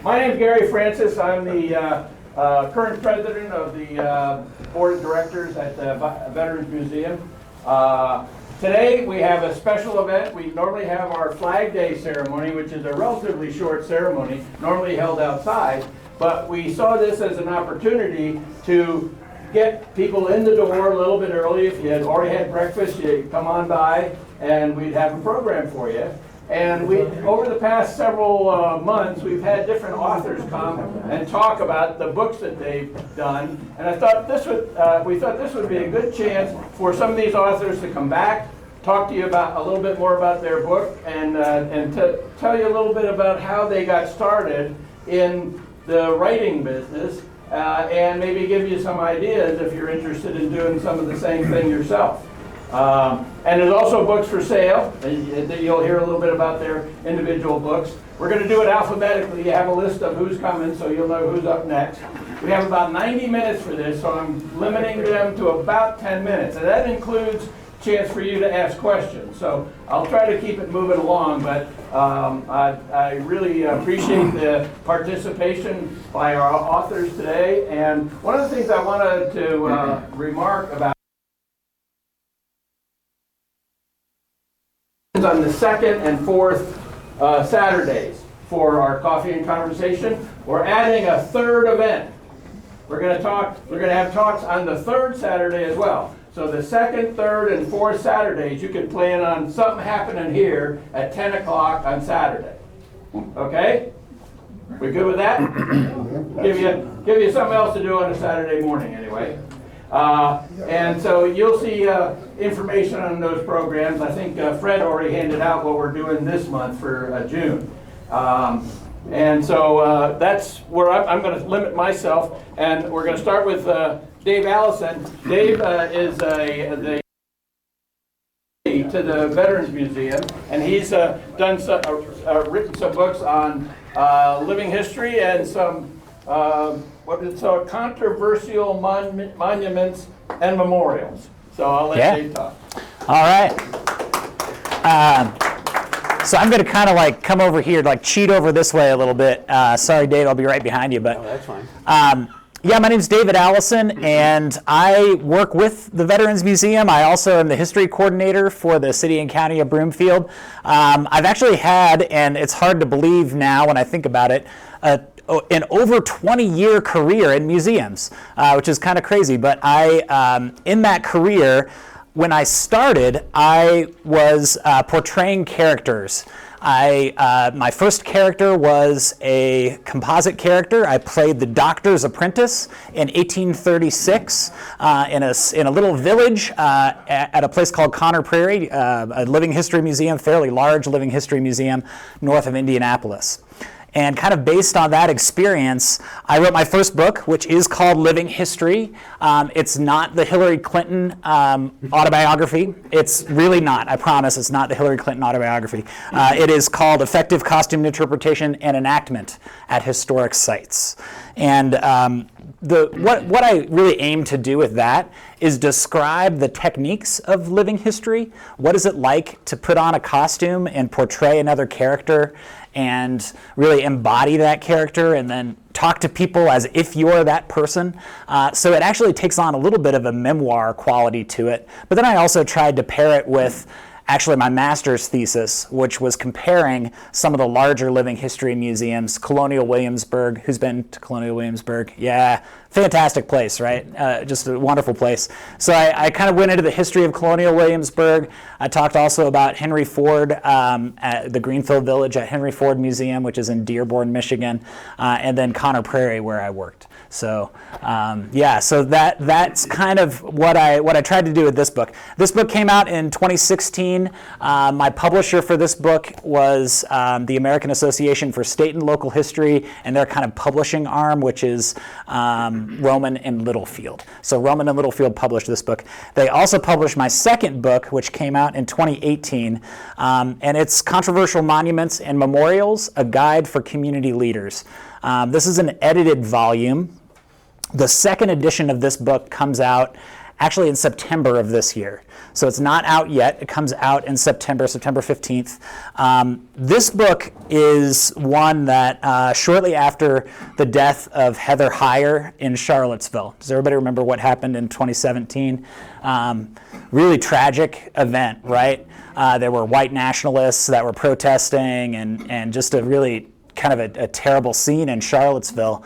My name is Gary Francis. I'm the current president of the board of directors at the Veterans Museum. Today we have a special event. We normally have our Flag Day ceremony, which is a relatively short ceremony, normally held outside, but we saw this as an opportunity to get people in the door a little bit early. If you had already had breakfast, you come on by and we'd have a program for you. And over the past several months, we've had different authors come and talk about the books that they've done. And I thought we thought this would be a good chance for some of these authors to come back, talk to you about a little bit more about their book, and to tell you a little bit about how they got started in the writing business, and maybe give you some ideas if you're interested in doing some of the same thing yourself. And there's also books for sale. You'll hear a little bit about their individual books. We're going to do it alphabetically. You have a list of who's coming, so you'll know who's up next. We have about 90 minutes for this, so I'm limiting them to about 10 minutes. And that includes a chance for you to ask questions. So I'll try to keep it moving along, but I really appreciate the participation by our authors today. And one of the things I wanted to remark about on the second and fourth Saturdays for our coffee and conversation. We're adding a third event. We're going to have talks on the third Saturday as well. So the second, third, and fourth Saturdays, you can plan on something happening here at 10 o'clock on Saturday. Okay? We good with that? Give you something else to do on a Saturday morning anyway. And so you'll see information on those programs. I think Fred already handed out what we're doing this month for June. And so that's where I'm going to limit myself. And we're going to start with Dave Allison. Dave is to the Veterans Museum, and he's written some books on living history and some controversial monuments and memorials. So I'll let Dave talk. All right. So I'm going to kind of like come over here, like cheat over this way a little bit. Sorry, Dave, I'll be right behind you. But that's fine. Yeah, my name's David Allison, and I work with the Veterans Museum. I also am the history coordinator for the city and county of Broomfield. I've actually had, and it's hard to believe now when I think about it, an over 20-year career in museums, which is kind of crazy. But in that career, when I started, I was portraying characters. My first character was a composite character. I played the doctor's apprentice in 1836 in a little village at a place called Conner Prairie, a living history museum, fairly large living history museum north of Indianapolis. And kind of based on that experience, I wrote my first book, which is called Living History. It's not the Hillary Clinton autobiography. It's really not. I promise it's not the Hillary Clinton autobiography. It is called Effective Costume Interpretation and Enactment at Historic Sites. And what I really aim to do with that is describe the techniques of living history. What is it like to put on a costume and portray another character and really embody that character and then talk to people as if you're that person. So it actually takes on a little bit of a memoir quality to it. But then I also tried to pair it with actually my master's thesis, which was comparing some of the larger living history museums. Colonial Williamsburg. Who's been to Colonial Williamsburg? Yeah, fantastic place, right? Just a wonderful place. So I kind of went into the history of Colonial Williamsburg. I talked also about Henry Ford at the Greenfield Village at Henry Ford Museum, which is in Dearborn, Michigan, and then Conner Prairie, where I worked. So so that's kind of what I tried to do with this book. This book came out in 2016. My publisher for this book was the American Association for State and Local History, and their kind of publishing arm, which is Rowman and Littlefield. So Rowman and Littlefield published this book. They also published my second book, which came out in 2018, and it's Controversial Monuments and Memorials, a Guide for Community Leaders. This is an edited volume. The second edition of this book comes out actually in September of this year. So it's not out yet. It comes out in September 15th. This book is one that shortly after the death of Heather Heyer in Charlottesville. Does everybody remember what happened in 2017? Really tragic event, right? There were white nationalists that were protesting and just a really kind of a terrible scene in Charlottesville.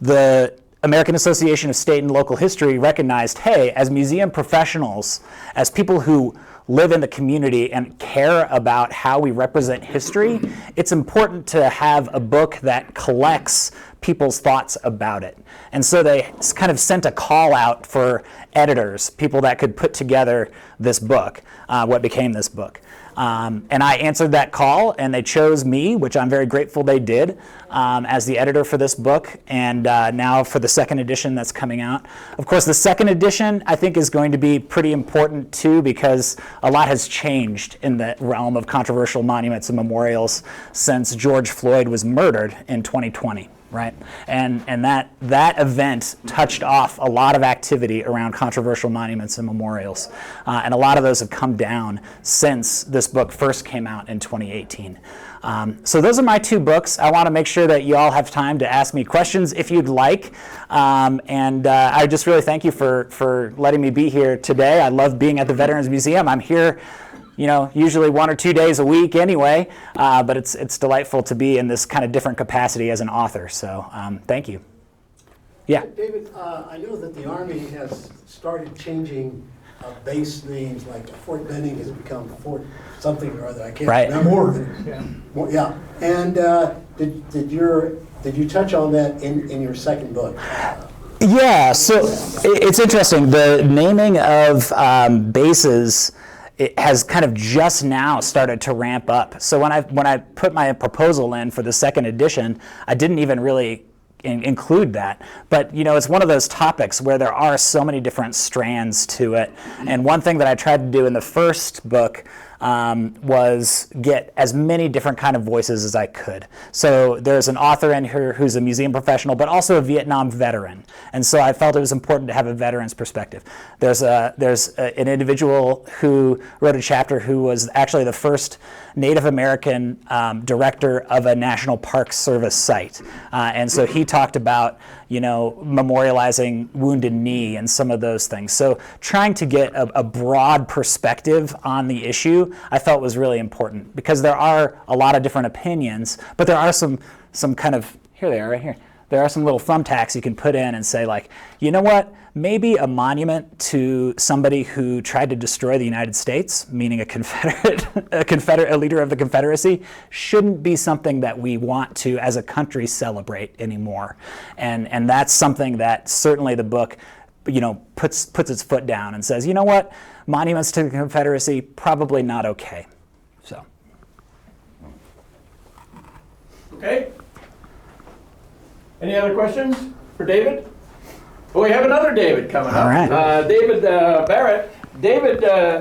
The American Association of State and Local History recognized, hey, as museum professionals, as people who live in the community and care about how we represent history, it's important to have a book that collects people's thoughts about it. And so they kind of sent a call out for editors, people that could put together this book, what became this book. And I answered that call, and they chose me, which I'm very grateful they did, as the editor for this book, and now for the second edition that's coming out. Of course, the second edition, I think, is going to be pretty important, too, because a lot has changed in the realm of controversial monuments and memorials since George Floyd was murdered in 2020. Right, and that event touched off a lot of activity around controversial monuments and memorials, and a lot of those have come down since this book first came out in 2018. So those are my two books. I want to make sure that you all have time to ask me questions if you'd like, and I just really thank you for letting me be here today. I love being at the Veterans Museum. I'm here, usually 1 or 2 days a week anyway, but it's delightful to be in this kind of different capacity as an author, so thank you. Yeah? David, I know that the Army has started changing base names, like Fort Benning has become Fort something or other, I can't remember. More, yeah. And did you touch on that in your second book? Yeah, so it's interesting. The naming of bases, it has kind of just now started to ramp up. So when I put my proposal in for the second edition, I didn't even really include that. But it's one of those topics where there are so many different strands to it. And one thing that I tried to do in the first book was get as many different kind of voices as I could. So there's an author in here who's a museum professional, but also a Vietnam veteran. And so I felt it was important to have a veteran's perspective. There's an individual who wrote a chapter who was actually the first Native American director of a National Park Service site. And so he talked about, memorializing Wounded Knee and some of those things. So trying to get a broad perspective on the issue, I felt was really important, because there are a lot of different opinions, but there are some kind of, here they are right here. There are some little thumbtacks you can put in and say, like, you know what, maybe a monument to somebody who tried to destroy the United States, meaning a leader of the Confederacy, shouldn't be something that we want to, as a country, celebrate anymore. And that's something that certainly the book, puts its foot down and says, you know what, monuments to the Confederacy, probably not okay. So. Okay. Any other questions for David? Well, we have another David coming up. All right. David Barrett. David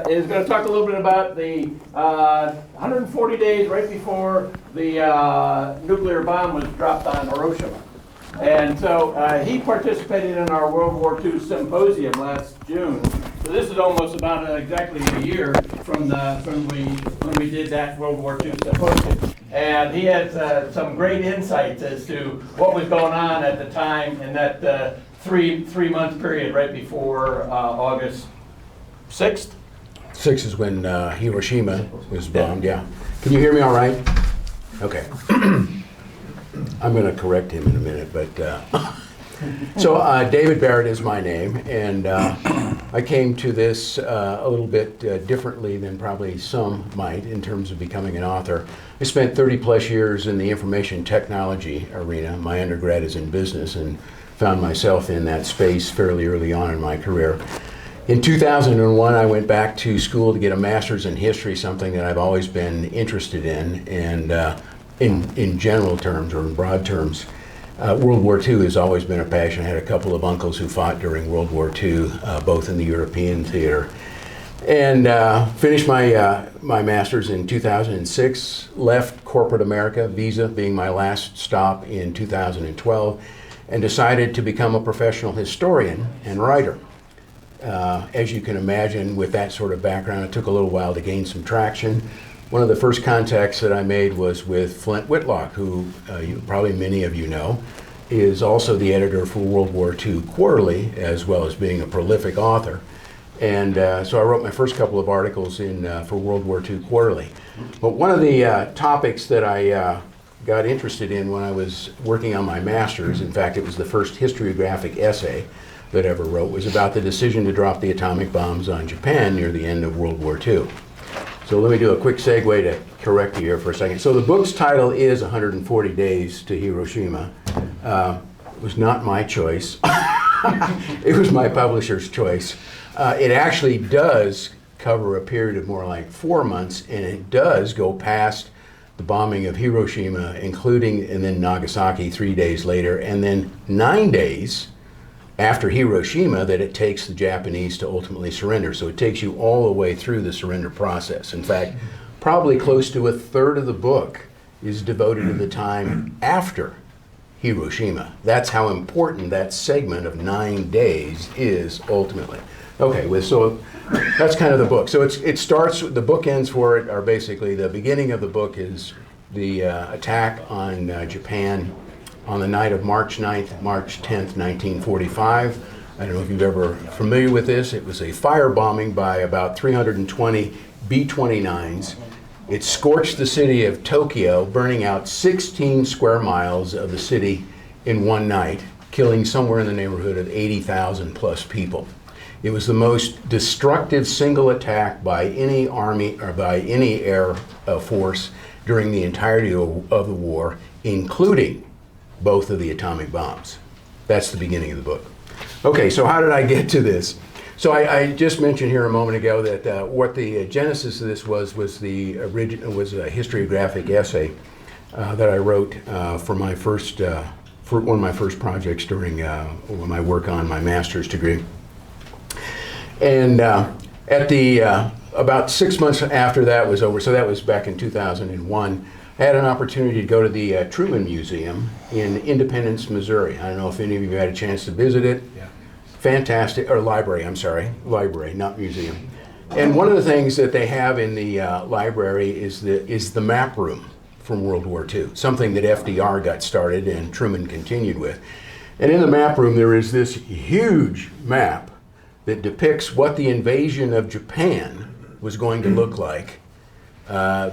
is going to talk a little bit about the 140 days right before the nuclear bomb was dropped on Hiroshima. And so he participated in our World War II symposium last June. So this is almost about exactly a year from when we did that World War II symposium. And he has some great insights as to what was going on at the time in that three-month period right before August 6th. 6 is when Hiroshima was bombed, yeah. Can you hear me all right? Okay. I'm going to correct him in a minute, but so David Barrett is my name, and I came to this a little bit differently than probably some might in terms of becoming an author. I spent 30 plus years in the information technology arena. My undergrad is in business, and found myself in that space fairly early on in my career. In 2001, I went back to school to get a master's in history, something that I've always been interested in, and in general terms, or in broad terms, World War II has always been a passion. I had a couple of uncles who fought during World War II, both in the European theater. And finished my master's in 2006, left corporate America, Visa being my last stop in 2012, and decided to become a professional historian and writer. As you can imagine, with that sort of background, it took a little while to gain some traction. One of the first contacts that I made was with Flint Whitlock, who probably many of you know, is also the editor for World War II Quarterly, as well as being a prolific author. And so I wrote my first couple of articles for World War II Quarterly. But one of the topics that I got interested in when I was working on my master's, in fact, it was the first historiographic essay that I ever wrote, was about the decision to drop the atomic bombs on Japan near the end of World War II. So let me do a quick segue to correct you here for a second. So the book's title is 140 Days to Hiroshima. It was not my choice. It was my publisher's choice. It actually does cover a period of more like 4 months, and it does go past the bombing of Hiroshima, including, and then Nagasaki 3 days later, and then 9 days after Hiroshima that it takes the Japanese to ultimately surrender. So it takes you all the way through the surrender process. In fact, probably close to a third of the book is devoted to the time after Hiroshima. That's how important that segment of 9 days is ultimately. Okay, so that's kind of the book. So it starts, the bookends for it are basically, the beginning of the book is the attack on Japan on the night of March 9th, March 10th, 1945. I don't know if you've ever familiar with this. It was a firebombing by about 320 B-29s. It scorched the city of Tokyo, burning out 16 square miles of the city in one night, killing somewhere in the neighborhood of 80,000 plus people. It was the most destructive single attack by any army or by any air force during the entirety of the war, including both of the atomic bombs. That's the beginning of the book. Okay, so how did I get to this? So I just mentioned here a moment ago that what the genesis of this was a historiographic essay that I wrote for my first for one of my first projects during my work on my master's degree. And at the about 6 months after that was over, so that was back in 2001. I had an opportunity to go to the Truman Museum in Independence, Missouri. I don't know if any of you had a chance to visit it. Yeah. Fantastic, or library, I'm sorry. Library, not museum. And one of the things that they have in the library is the map room from World War II, something that FDR got started and Truman continued with. And in the map room there is this huge map that depicts what the invasion of Japan was going to look like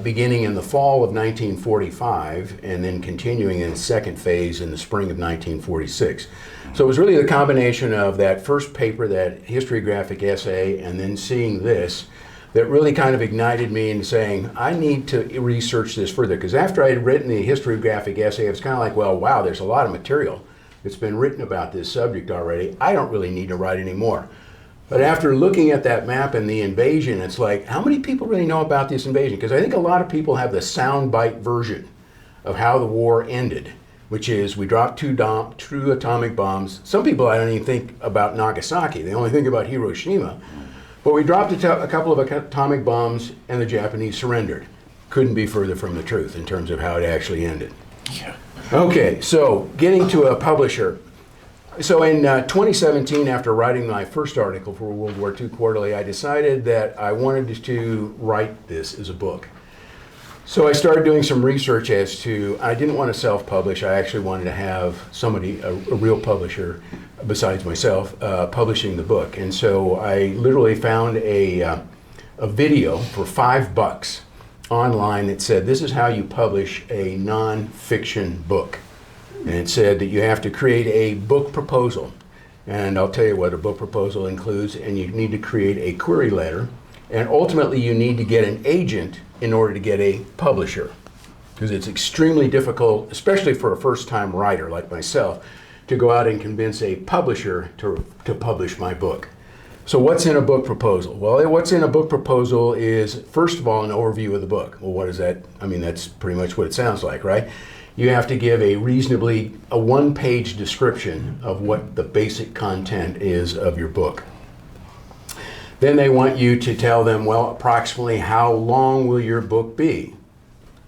beginning in the fall of 1945 and then continuing in the second phase in the spring of 1946. So it was really the combination of that first paper, that historiographic essay, and then seeing this that really kind of ignited me into saying, I need to research this further. Because after I had written the historiographic essay, it was kind of like, well, wow, there's a lot of material that's been written about this subject already. I don't really need to write any more. But after looking at that map and the invasion, it's like, how many people really know about this invasion? Because I think a lot of people have the soundbite version of how the war ended, which is we dropped two atomic bombs. Some people, I don't even think about Nagasaki. They only think about Hiroshima. But we dropped a couple of atomic bombs and the Japanese surrendered. Couldn't be further from the truth in terms of how it actually ended. Yeah. Okay, so getting to a publisher. So in 2017, after writing my first article for World War II Quarterly, I decided that I wanted to write this as a book. So I started doing some research as to, I didn't want to self-publish, I actually wanted to have somebody, a real publisher, besides myself, publishing the book. And so I literally found a video for $5 online that said, this is how you publish a non-fiction book. And it said that you have to create a book proposal. And I'll tell you what a book proposal includes, and you need to create a query letter. And ultimately you need to get an agent in order to get a publisher. Because it's extremely difficult, especially for a first-time writer like myself, to go out and convince a publisher to publish my book. So what's in a book proposal? Well, what's in a book proposal is, first of all, an overview of the book. Well, what is that? I mean, that's pretty much what it sounds like, right? You have to give a one-page description of what the basic content is of your book. Then they want you to tell them, well, approximately how long will your book be?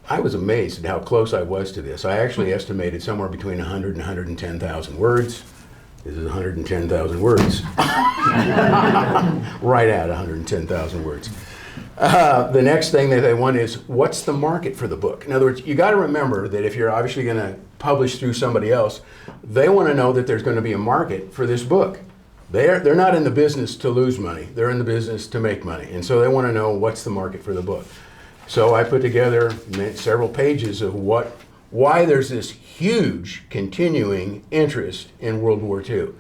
I was amazed at how close I was to this. I actually estimated somewhere between 100 and 110,000 words. This is 110,000 words. Right at 110,000 words. The next thing that they want is, what's the market for the book? In other words, you got to remember that if you're obviously going to publish through somebody else, they want to know that there's going to be a market for this book. They're not in the business to lose money. They're in the business to make money. And so they want to know what's the market for the book. So I put together several pages of why there's this huge continuing interest in World War II.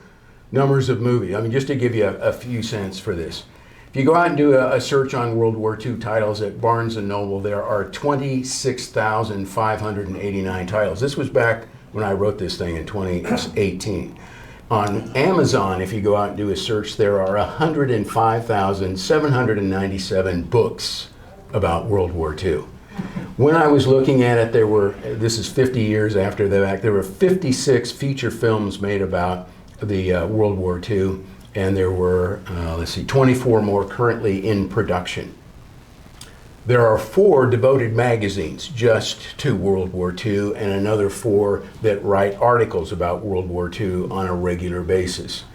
Numbers of movies. I mean, just to give you a few cents for this. If you go out and do a search on World War II titles at Barnes & Noble, there are 26,589 titles. This was back when I wrote this thing in 2018. On Amazon, if you go out and do a search, there are 105,797 books about World War II. When I was looking at it, this is 50 years after the fact, there were 56 feature films made about the World War II, and there were, 24 more currently in production. There are 4 devoted magazines just to World War II, and another 4 that write articles about World War II on a regular basis.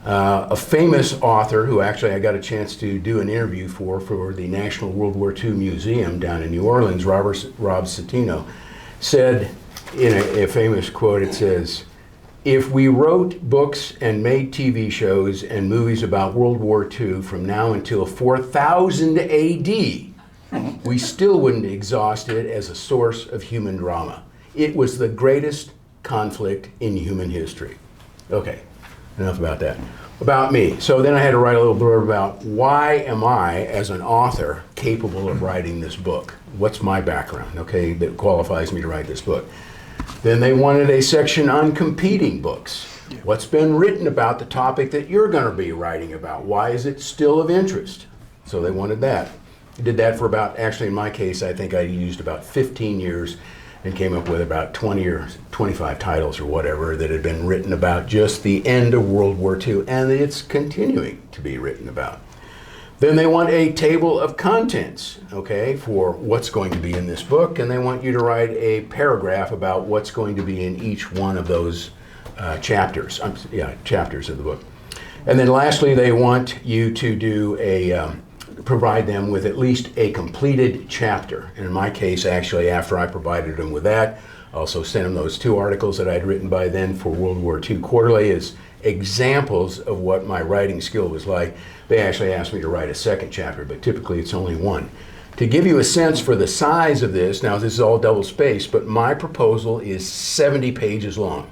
A famous author who actually I got a chance to do an interview for the National World War II Museum down in New Orleans, Rob Citino, said in a famous quote, it says, "If we wrote books and made TV shows and movies about World War II from now until 4000 AD, we still wouldn't exhaust it as a source of human drama. It was the greatest conflict in human history." Okay, enough about that. About me. So then I had to write a little blurb about why am I, as an author, capable of writing this book? What's my background, okay, that qualifies me to write this book? Then they wanted a section on competing books. What's been written about the topic that you're going to be writing about? Why is it still of interest? So they wanted that. I did that for about, actually in my case, I think I used about 15 years and came up with about 20 or 25 titles or whatever that had been written about just the end of World War II, and it's continuing to be written about. Then they want a table of contents, okay, for what's going to be in this book, and they want you to write a paragraph about what's going to be in each one of those chapters of the book. And then lastly, they want you to do provide them with at least a completed chapter. And in my case, actually, after I provided them with that, I also sent them those 2 articles that I'd written by then for World War II Quarterly as examples of what my writing skill was like. They actually asked me to write a second chapter, but typically it's only 1. To give you a sense for the size of this, now this is all double-spaced, but my proposal is 70 pages long.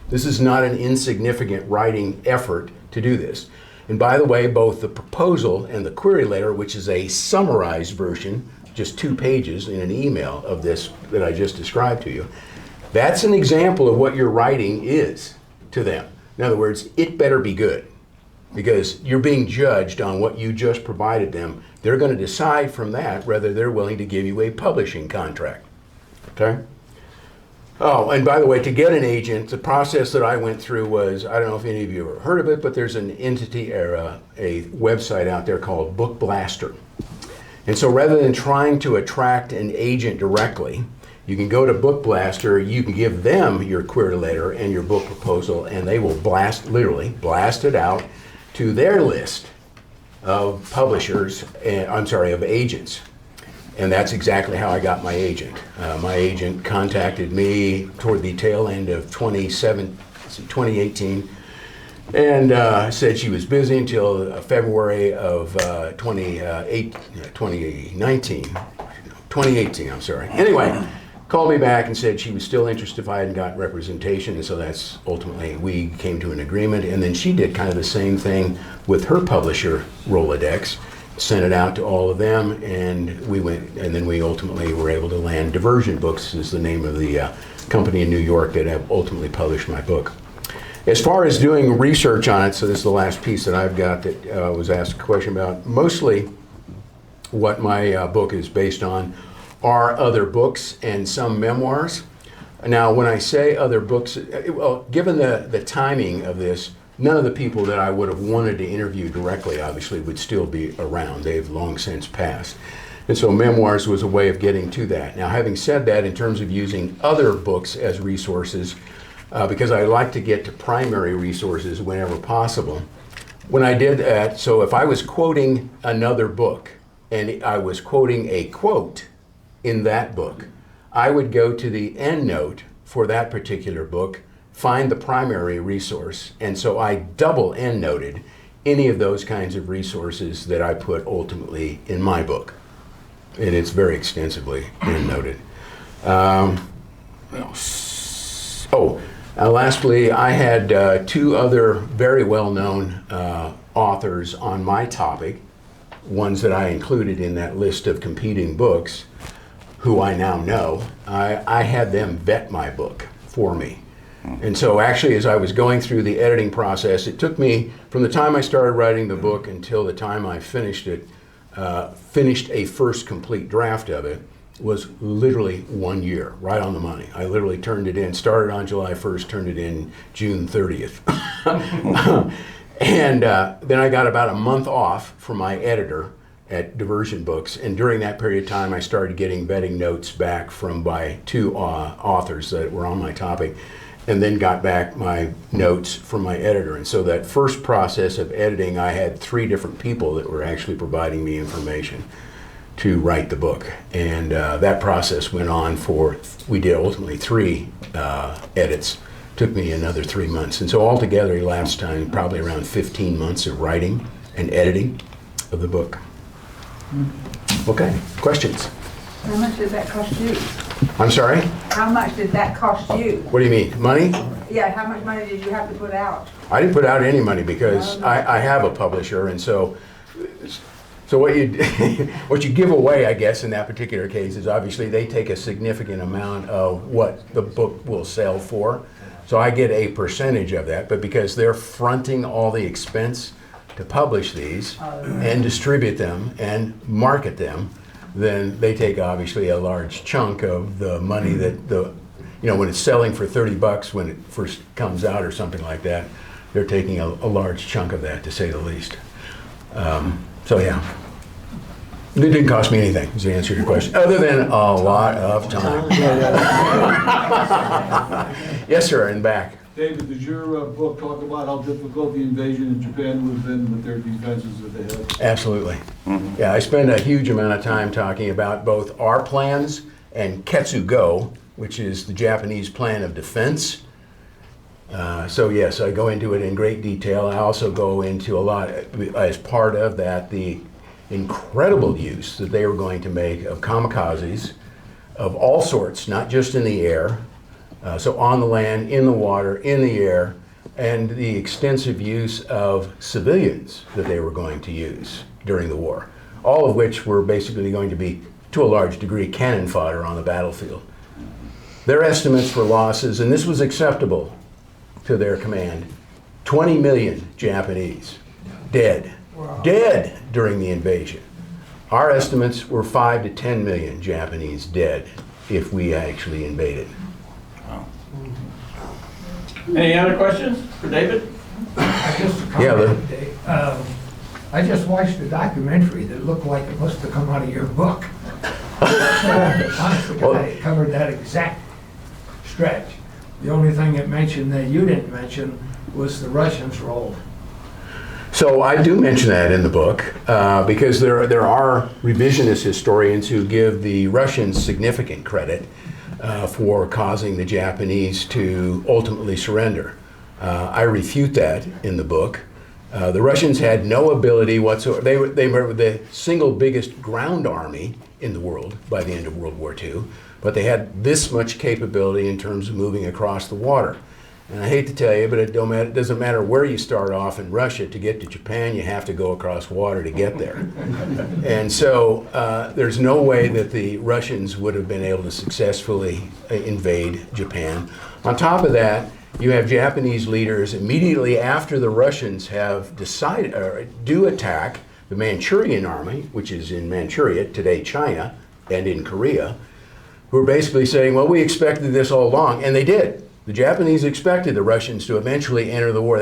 This is not an insignificant writing effort to do this. And by the way, both the proposal and the query letter, which is a summarized version, just 2 pages in an email of this that I just described to you, that's an example of what your writing is to them. In other words, it better be good, because you're being judged on what you just provided them. They're going to decide from that whether they're willing to give you a publishing contract. Okay? Oh, and by the way, to get an agent, the process that I went through was, I don't know if any of you have heard of it, but there's an entity or a website out there called Book Blaster. And so rather than trying to attract an agent directly, you can go to Book Blaster, you can give them your query letter and your book proposal, and they will literally blast it out to their list of publishers, of agents. And that's exactly how I got my agent. My agent contacted me toward the tail end of 2018 and said she was busy until February of 2018, I'm sorry. Anyway, called me back and said she was still interested if I hadn't got representation, and so that's ultimately, we came to an agreement, and then she did kind of the same thing with her publisher, Rolodex. Sent it out to all of them, and then we ultimately were able to land Diversion Books is the name of the company in New York that have ultimately published my book. As far as doing research on it, so this is the last piece that I've got that was asked a question about, mostly what my book is based on are other books and some memoirs. Now, when I say other books, well, given the timing of this, none of the people that I would have wanted to interview directly, obviously, would still be around. They've long since passed. And so memoirs was a way of getting to that. Now, having said that, in terms of using other books as resources, because I like to get to primary resources whenever possible. When I did that, so if I was quoting another book and I was quoting a quote in that book, I would go to the endnote for that particular book, find the primary resource, and so I double endnoted any of those kinds of resources that I put ultimately in my book. And it's very extensively endnoted. Lastly, I had two other very well-known authors on my topic, ones that I included in that list of competing books, who I now know. I had them vet my book for me. And so actually, as I was going through the editing process, it took me from the time I started writing the book until the time I finished it, finished a first complete draft of it, was literally 1 year, right on the money. I literally turned it in, started on July 1st, turned it in June 30th. And then I got about a month off from my editor at Diversion Books, and during that period of time I started getting vetting notes back from by two authors that were on my topic, and then got back my notes from my editor. And so that first process of editing, I had 3 different people that were actually providing me information to write the book. And that process went on for, we did ultimately 3 edits. Took me another 3 months. And so altogether, elapsed time, probably around 15 months of writing and editing of the book. Okay, questions? How much did that cost you? I'm sorry? How much did that cost you? What do you mean, money? Yeah, how much money did you have to put out? I didn't put out any money because I have a publisher, and so what you what you give away, I guess, in that particular case is obviously they take a significant amount of what the book will sell for. So I get a percentage of that, but because they're fronting all the expense to publish these and distribute them and market them, then they take obviously a large chunk of the money that when it's selling for $30 when it first comes out or something like that, they're taking a large chunk of that, to say the least. So yeah, it didn't cost me anything, is the answer to your question, other than a lot of time. Yes, sir, and back. David, does your book talk about how difficult the invasion in Japan would have been with their defenses that they had? Absolutely. Yeah, I spend a huge amount of time talking about both our plans and Ketsugo, which is the Japanese plan of defense. So yes, I go into it in great detail. I also go into a lot, as part of that, the incredible use that they were going to make of kamikazes of all sorts, not just in the air, so on the land, in the water, in the air, and the extensive use of civilians that they were going to use during the war, all of which were basically going to be, to a large degree, cannon fodder on the battlefield. Their estimates for losses, and this was acceptable to their command, 20 million Japanese dead. Wow. Dead during the invasion. Our estimates were 5 to 10 million Japanese dead if we actually invaded. Wow. Any other questions for David? Just a comment, Dave. I just watched a documentary that looked like it must have come out of your book. Honestly, it covered that exact stretch. The only thing it mentioned that you didn't mention was the Russians' role. So I do mention that in the book because there are revisionist historians who give the Russians significant credit for causing the Japanese to ultimately surrender. I refute that in the book. The Russians had no ability whatsoever. They were the single biggest ground army in the world by the end of World War II, but they had this much capability in terms of moving across the water. And I hate to tell you, but it doesn't matter where you start off in Russia. To get to Japan, you have to go across water to get there. And so there's no way that the Russians would have been able to successfully invade Japan. On top of that, you have Japanese leaders immediately after the Russians have decided, or do attack the Manchurian army, which is in Manchuria, today China, and in Korea, who are basically saying, well, we expected this all along, and they did. The Japanese expected the Russians to eventually enter the war.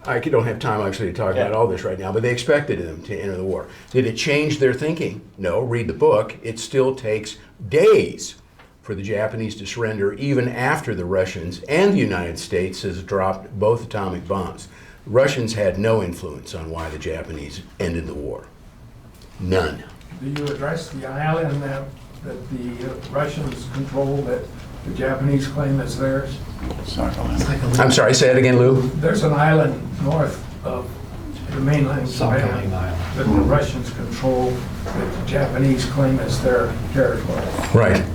I don't have time actually to talk about all this right now, but they expected them to enter the war. Did it change their thinking? No, read the book. It still takes days for the Japanese to surrender even after the Russians and the United States has dropped both atomic bombs. Russians had no influence on why the Japanese ended the war. None. Do you address the island that the Russians control that the Japanese claim is theirs? I'm sorry, say it again, Lou? There's an island north of the mainland Japan that the Russians control that the Japanese claim as their territory. Right.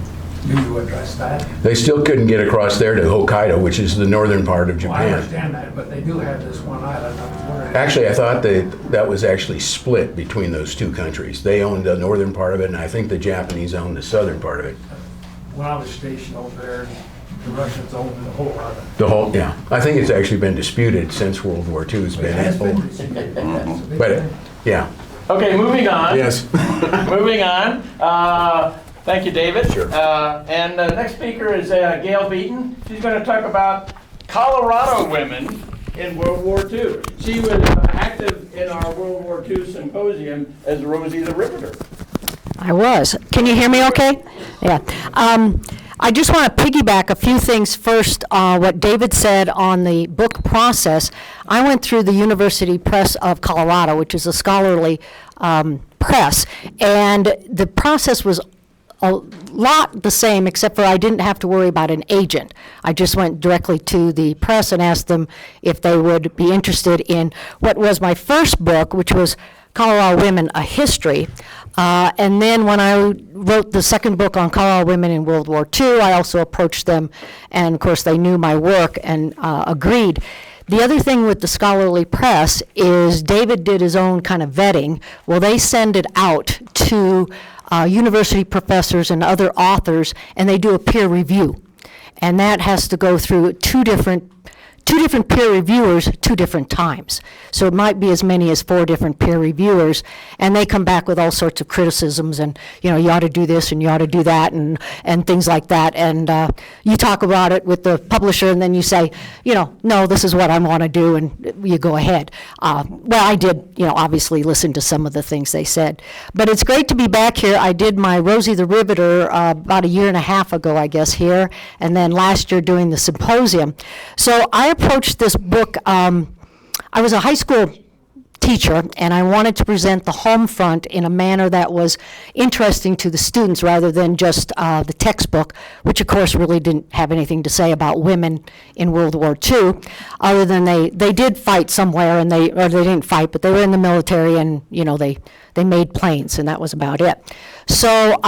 Do you address that? They still couldn't get across there to Hokkaido, which is the northern part of Well, I Japan. understand that, but they do have this one island. I was wondering. Actually, I thought that was actually split between those two countries. They owned the northern part of it, and I think the Japanese owned the southern part of it. When I was stationed over there, the Russians owned the whole island. The whole, yeah. I think it's actually been disputed since World War II has It been. has been disputed. It's a big But, thing. yeah. Okay, moving on. Yes. Moving on. Thank you, David. Sure. And the next speaker is Gail Beaton. She's going to talk about Colorado women in World War II. She was active in our World War II symposium as Rosie the Riveter. I was. Can you hear me okay? Yeah. I just want to piggyback a few things first, what David said on the book process. I went through the University Press of Colorado, which is a scholarly press, and the process was a lot the same, except for I didn't have to worry about an agent. I just went directly to the press and asked them if they would be interested in what was my first book, which was Colorado Women, A History. And then when I wrote the second book on Colorado women in World War II, I also approached them, and of course they knew my work and agreed. The other thing with the scholarly press is David did his own kind of vetting. Well, they send it out to university professors and other authors, and they do a peer review. And that has to go through two different peer reviewers 2 different times. So it might be as many as 4 different peer reviewers, and they come back with all sorts of criticisms and, you ought to do this and you ought to do that and things like that. And you talk about it with the publisher, and then you say, no, this is what I want to do, and you go ahead. Well, I did, obviously listen to some of the things they said. But it's great to be back here. I did my Rosie the Riveter about 1.5 years ago, I guess, here, and then last year doing the symposium. So I approached this book, I was a high school teacher, and I wanted to present the home front in a manner that was interesting to the students rather than just the textbook, which of course really didn't have anything to say about women in World War II, other than they did fight somewhere, or they didn't fight, but they were in the military, and they made planes, and that was about it. So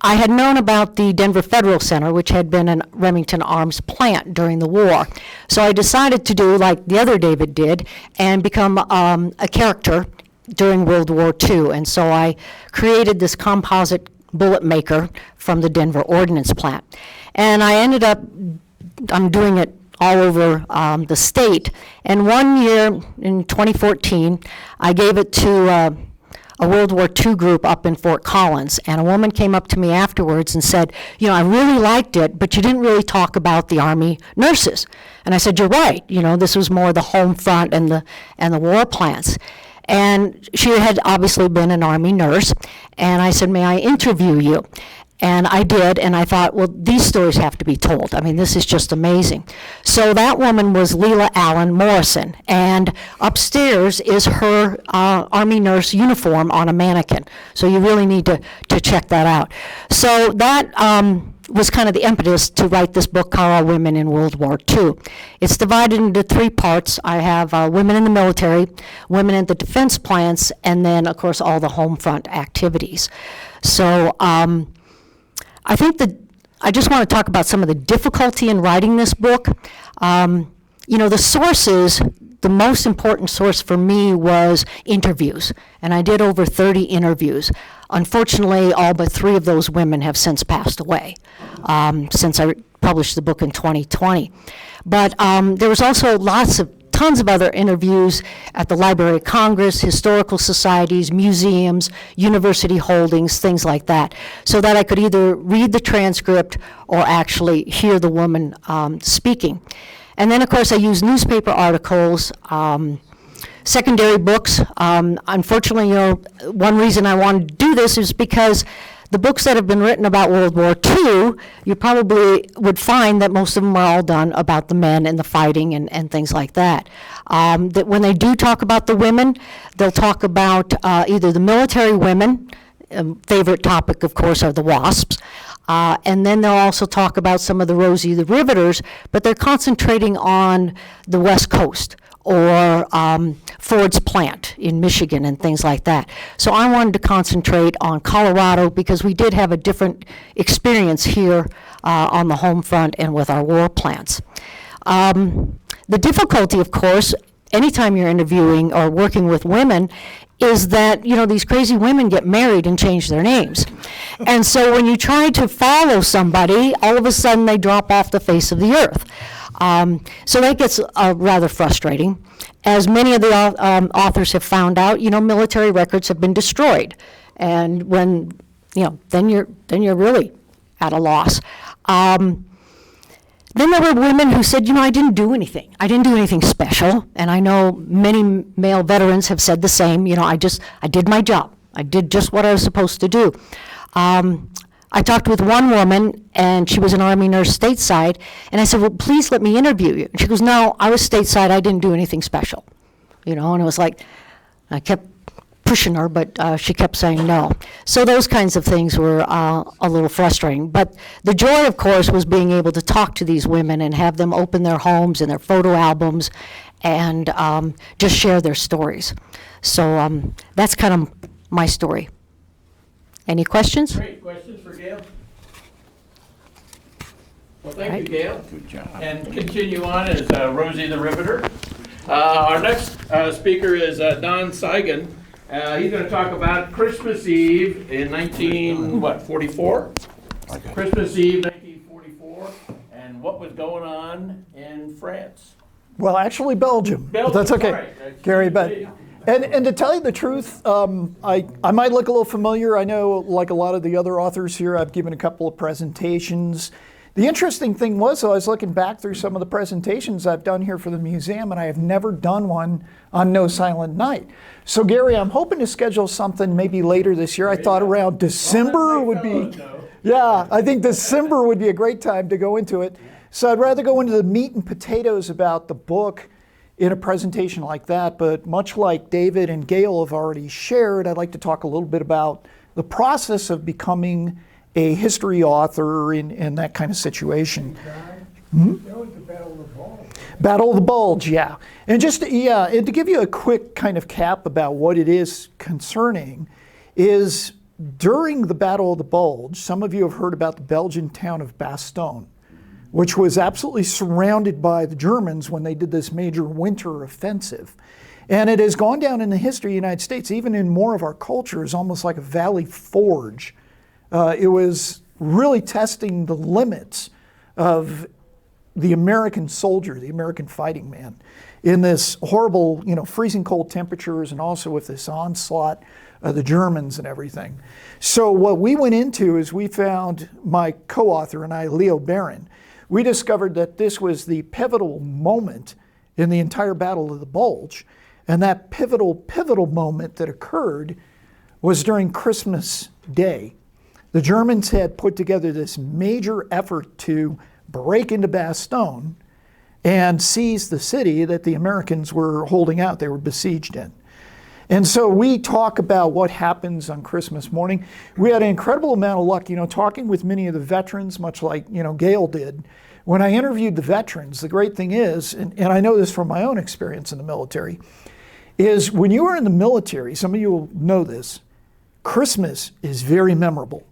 I had known about the Denver Federal Center, which had been a Remington Arms plant during the war. So I decided to do like the other David did and become a character during World War II. And so I created this composite bullet maker from the Denver Ordnance Plant. And I ended up, I'm doing it all over the state. And one year in 2014, I gave it to a World War II group up in Fort Collins, and a woman came up to me afterwards and said, I really liked it, but you didn't really talk about the Army nurses. And I said, you're right, this was more the home front and the war plants. And she had obviously been an Army nurse, and I said, may I interview you? And I did, and I thought, well, these stories have to be told. I mean, this is just amazing. So that woman was Leela Allen Morrison, and upstairs is her Army nurse uniform on a mannequin. So you really need to check that out. So that was kind of the impetus to write this book, Colorado Women in World War II. It's divided into 3 parts. I have women in the military, women in the defense plants, and then, of course, all the home front activities. So I think I just want to talk about some of the difficulty in writing this book. The sources, the most important source for me was interviews, and I did over 30 interviews. Unfortunately, all but 3 of those women have since passed away since I published the book in 2020. But there was also tons of other interviews at the Library of Congress, historical societies, museums, university holdings, things like that, so that I could either read the transcript or actually hear the woman speaking. And then, of course, I use newspaper articles, secondary books. Unfortunately, one reason I wanted to do this is because the books that have been written about World War II, you probably would find that most of them are all done about the men and the fighting and things like that. That when they do talk about the women, they'll talk about either the military women, favorite topic, of course, are the WASPs, and then they'll also talk about some of the Rosie the Riveters, but they're concentrating on the West Coast, or Ford's plant in Michigan and things like that. So I wanted to concentrate on Colorado because we did have a different experience here on the home front and with our war plants. The difficulty, of course, anytime you're interviewing or working with women, is that, you know, these crazy women get married and change their names. And so when you try to follow somebody, all of a sudden they drop off the face of the earth. So that gets rather frustrating. As many of the authors have found out, you know, military records have been destroyed. And when, you know, then you're really at a loss. Then there were women who said, you know, I didn't do anything. I didn't do anything special. And I know many male veterans have said the same. You know, I did my job. I did just what I was supposed to do. I talked with one woman, and she was an Army nurse stateside, and I said, well, please let me interview you. And she goes, no, I was stateside. I didn't do anything special. You know, and it was like, I kept pushing her, but she kept saying no. So those kinds of things were a little frustrating. But the joy, of course, was being able to talk to these women and have them open their homes and their photo albums and just share their stories. So that's kind of my story. Any questions? Great. Questions for Gail? Well, thank you, Gail. Good job. And continue on as Rosie the Riveter. Our next speaker is Don Cygan. He's going to talk about Christmas Eve in 44? Christmas Eve 1944, and what was going on in France. Well, actually Belgium. But that's okay, Right. Gary. But and to tell you the truth, I might look a little familiar. I know, like a lot of the other authors here, I've given a couple of presentations. The interesting thing was, though, I was looking back through some of the presentations I've done here for the museum, and I have never done one on No Silent Night. So, Gary, I'm hoping to schedule something maybe later this year. I thought around December would be, yeah, I think December would be a great time to go into it. So I'd rather go into the meat and potatoes about the book in a presentation like that, but much like David and Gail have already shared, I'd like to talk a little bit about the process of becoming a history author in that kind of situation. That was the Battle of the Bulge. Battle of the Bulge, yeah. And just and to give you a quick kind of cap about what it is concerning is during the Battle of the Bulge, some of you have heard about the Belgian town of Bastogne, which was absolutely surrounded by the Germans when they did this major winter offensive. And it has gone down in the history of the United States, even in more of our culture, as almost like a valley forge. It was really testing the limits of the American soldier, the American fighting man, in this horrible, you know, freezing cold temperatures, and also with this onslaught of the Germans and everything. So what we went into is we found, my co-author and I, Leo Barron, we discovered that this was the pivotal moment in the entire Battle of the Bulge. And that pivotal moment that occurred was during Christmas Day. The Germans had put together this major effort to break into Bastogne and seize the city that the Americans were holding out, they were besieged in. And so we talk about what happens on Christmas morning. We had an incredible amount of luck, you know, talking with many of the veterans, much like, you know, Gail did. When I interviewed the veterans, the great thing is, and I know this from my own experience in the military, is when you are in the military, some of you will know this, Christmas is very memorable.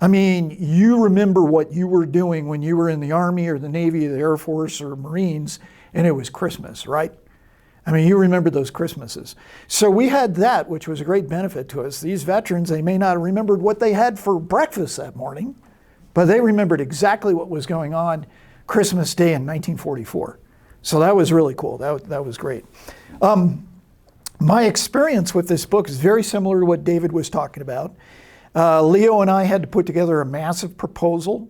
I mean, you remember what you were doing when you were in the Army or the Navy or the Air Force or Marines, and it was Christmas, right? I mean, you remember those Christmases. So we had that, which was a great benefit to us. These veterans, they may not have remembered what they had for breakfast that morning, but they remembered exactly what was going on Christmas Day in 1944. So that was really cool. That was great. My experience with this book is very similar to what David was talking about. Leo and I had to put together a massive proposal,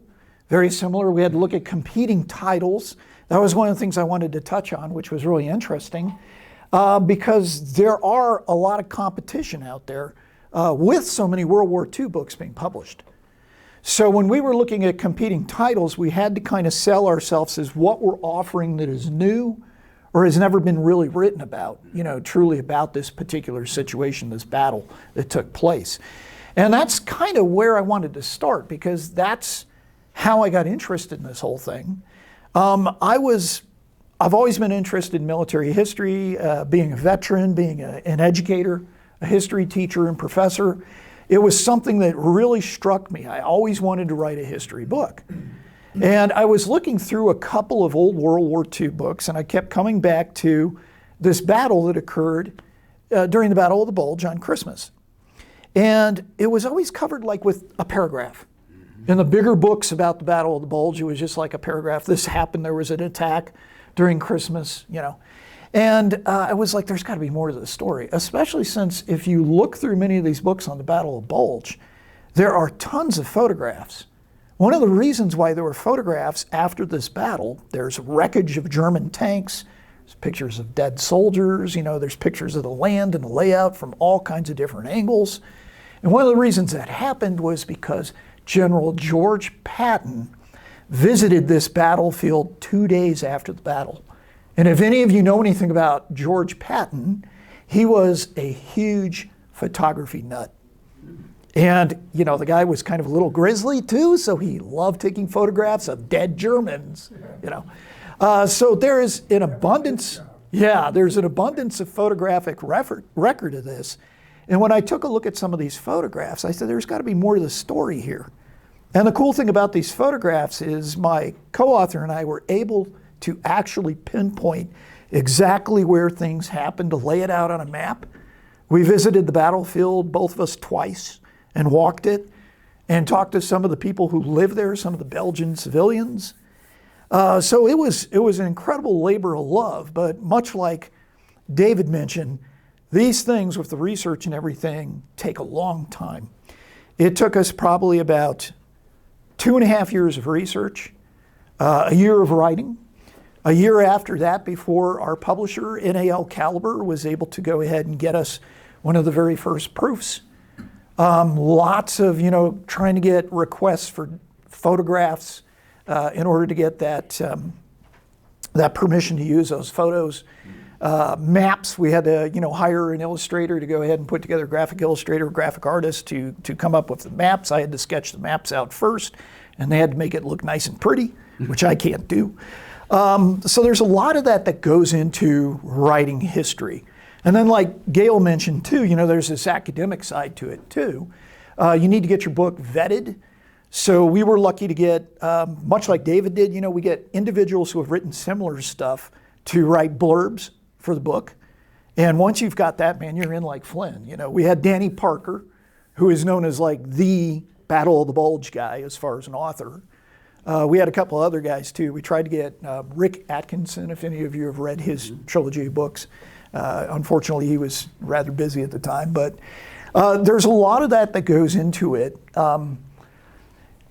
very similar. We had to look at competing titles. That was one of the things I wanted to touch on, which was really interesting, because there are a lot of competition out there with so many World War II books being published. So when we were looking at competing titles, we had to kind of sell ourselves as what we're offering that is new or has never been really written about, truly about this particular situation, this battle that took place. And that's kind of where I wanted to start, because that's how I got interested in this whole thing. I've always been interested in military history, being a veteran, being an educator, a history teacher and professor. It was something that really struck me. I always wanted to write a history book. And I was looking through a couple of old World War II books, and I kept coming back to this battle that occurred during the Battle of the Bulge on Christmas. And it was always covered like with a paragraph. In the bigger books about the Battle of the Bulge, it was just like a paragraph. This happened, there was an attack during Christmas, And I was like, there's got to be more to the story, especially since if you look through many of these books on the Battle of Bulge, there are tons of photographs. One of the reasons why there were photographs after this battle, there's wreckage of German tanks, there's pictures of dead soldiers, there's pictures of the land and the layout from all kinds of different angles. And one of the reasons that happened was because General George Patton visited this battlefield 2 days after the battle. And if any of you know anything about George Patton, he was a huge photography nut. And, the guy was kind of a little grizzly too, so he loved taking photographs of dead Germans, So there is an abundance, there's an abundance of photographic record of this. And when I took a look at some of these photographs, I said, there's got to be more to the story here. And the cool thing about these photographs is my co-author and I were able to actually pinpoint exactly where things happened, to lay it out on a map. We visited the battlefield, both of us, twice, and walked it, and talked to some of the people who live there, some of the Belgian civilians. So it was an incredible labor of love, but much like David mentioned, these things with the research and everything take a long time. It took us probably about 2.5 years of research, a year of writing. A year after that, before our publisher, NAL Caliber, was able to go ahead and get us one of the very first proofs. Lots of, trying to get requests for photographs in order to get that permission to use those photos. Maps, we had to, hire an illustrator to go ahead and put together a graphic illustrator, graphic artist to come up with the maps. I had to sketch the maps out first, and they had to make it look nice and pretty, which I can't do. So there's a lot of that goes into writing history. And then like Gail mentioned too, there's this academic side to it too. You need to get your book vetted. So we were lucky to get, much like David did, we get individuals who have written similar stuff to write blurbs for the book. And once you've got that, man, you're in like Flynn. We had Danny Parker, who is known as like the Battle of the Bulge guy as far as an author. We had a couple other guys too. We tried to get Rick Atkinson, if any of you have read his trilogy of books. Unfortunately, he was rather busy at the time, but there's a lot of that goes into it.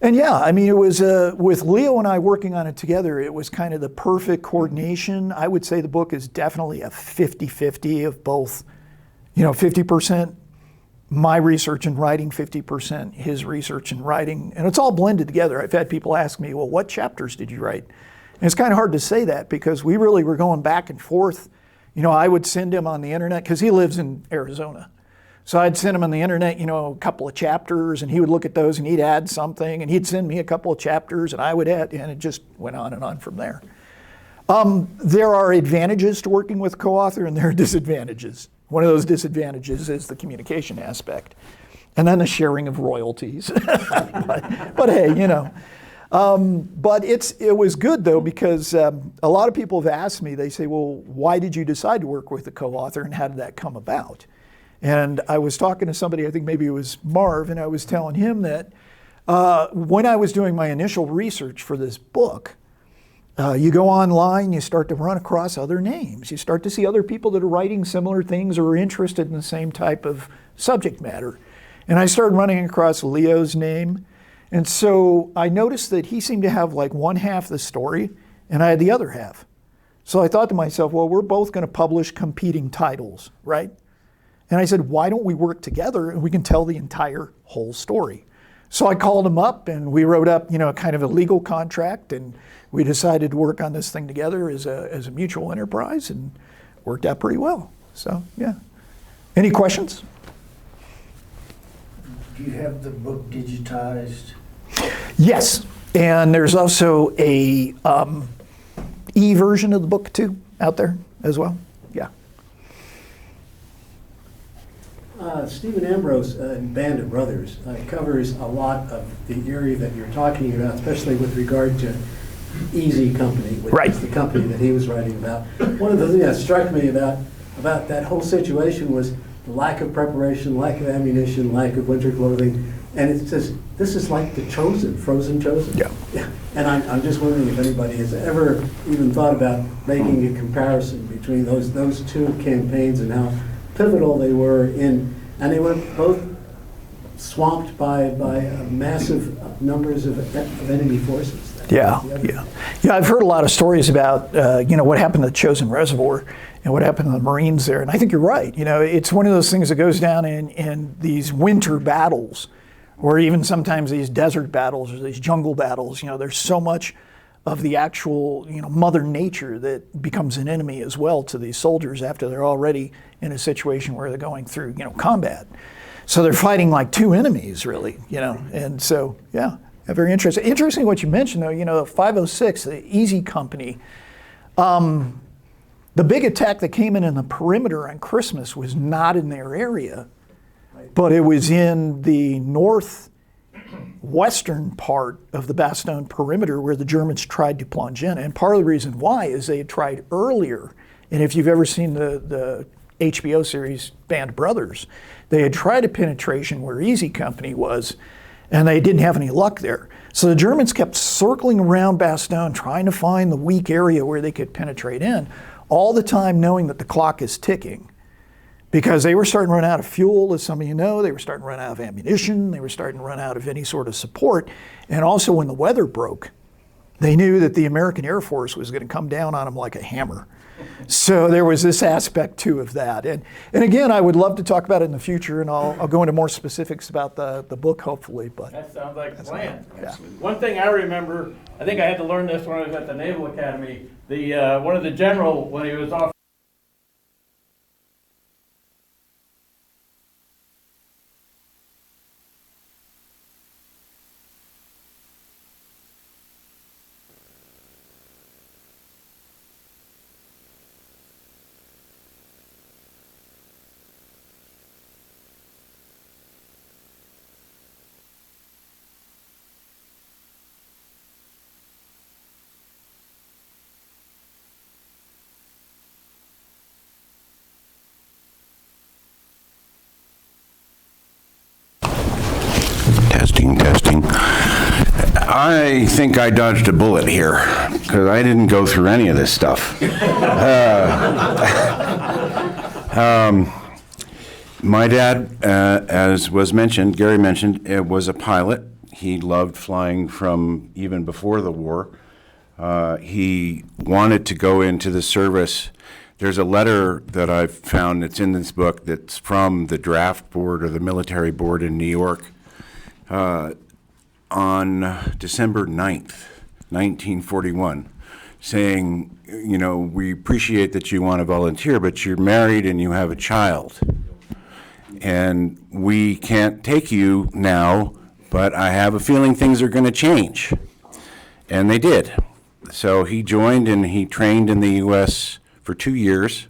And yeah, it was with Leo and I working on it together, it was kind of the perfect coordination. I would say the book is definitely a 50-50 of both, 50% my research and writing, 50% his research and writing, and it's all blended together. I've had people ask me, well, what chapters did you write? And it's kind of hard to say that because we really were going back and forth. I would send him on the internet, because he lives in Arizona. So I'd send him on the internet, a couple of chapters, and he would look at those and he'd add something, and he'd send me a couple of chapters and I would add, and it just went on and on from there. There are advantages to working with co-author and there are disadvantages. One of those disadvantages is the communication aspect, and then the sharing of royalties. but hey, but it was good though, because a lot of people have asked me, they say, well, why did you decide to work with a co-author and how did that come about? And I was talking to somebody, I think maybe it was Marv, and I was telling him that when I was doing my initial research for this book, you go online, you start to run across other names. You start to see other people that are writing similar things or are interested in the same type of subject matter. And I started running across Leo's name. And so I noticed that he seemed to have like one half of the story and I had the other half. So I thought to myself, well, we're both going to publish competing titles, right? And I said, why don't we work together and we can tell the entire whole story? So I called him up and we wrote up, kind of a legal contract, and we decided to work on this thing together as a mutual enterprise, and worked out pretty well. So, yeah. Any questions? Do you have the book digitized? Yes, and there's also a e-version of the book too out there as well. Yeah. Stephen Ambrose in Band of Brothers covers a lot of the area that you're talking about, especially with regard to Easy Company, which Right. is the company that he was writing about. One of the things that struck me about that whole situation was the lack of preparation, lack of ammunition, lack of winter clothing, and it says this is like the Chosen, Frozen Chosen. Yeah. And I'm just wondering if anybody has ever even thought about making a comparison between those two campaigns and how pivotal they were in, and they were both swamped by massive numbers of enemy forces. Yeah. I've heard a lot of stories about what happened to the Chosin Reservoir and what happened to the Marines there, and I think you're right. It's one of those things that goes down in these winter battles, or even sometimes these desert battles or these jungle battles. There's so much of the actual Mother Nature that becomes an enemy as well to these soldiers after they're already in a situation where they're going through combat. So they're fighting like two enemies really, and so yeah, very interesting. Interesting what you mentioned though, 506, the Easy Company. The big attack that came in the perimeter on Christmas was not in their area, but it was in the northwestern part of the Bastogne perimeter where the Germans tried to plunge in. And part of the reason why is they had tried earlier, and if you've ever seen the HBO series Band of Brothers, they had tried a penetration where Easy Company was, and they didn't have any luck there. So the Germans kept circling around Bastogne, trying to find the weak area where they could penetrate in, all the time knowing that the clock is ticking. Because they were starting to run out of fuel, as some of you know, they were starting to run out of ammunition, they were starting to run out of any sort of support. And also when the weather broke, they knew that the American Air Force was going to come down on them like a hammer. So there was this aspect too of that. And again, I would love to talk about it in the future, and I'll go into more specifics about the book hopefully. But that sounds like a plan. Yeah. One thing I remember, I think I had to learn this when I was at the Naval Academy, one of the general, when he was off Testing. I think I dodged a bullet here because I didn't go through any of this stuff. My dad, as was mentioned, Gary mentioned, was a pilot. He loved flying from even before the war. He wanted to go into the service. There's a letter that I've found that's in this book that's from the draft board or the military board in New York. On December 9th, 1941, saying, we appreciate that you want to volunteer, but you're married and you have a child. And we can't take you now, but I have a feeling things are going to change. And they did. So he joined and he trained in the U.S. for 2 years.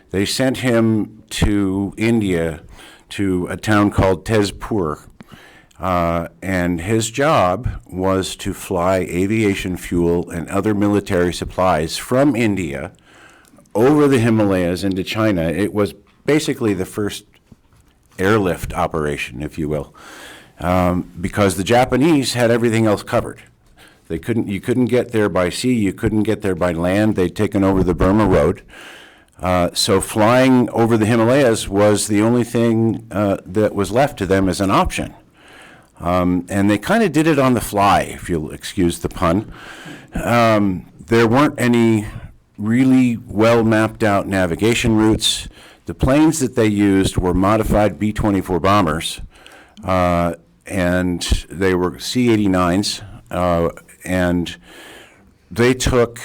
They sent him to India, to a town called Tezpur. And his job was to fly aviation fuel and other military supplies from India over the Himalayas into China. It was basically the first airlift operation, if you will, because the Japanese had everything else covered. You couldn't get there by sea, you couldn't get there by land. They'd taken over the Burma Road. So flying over the Himalayas was the only thing that was left to them as an option. And they kind of did it on the fly, if you'll excuse the pun. There weren't any really well mapped out navigation routes. The planes that they used were modified B-24 bombers, and they were C-89s, and they took,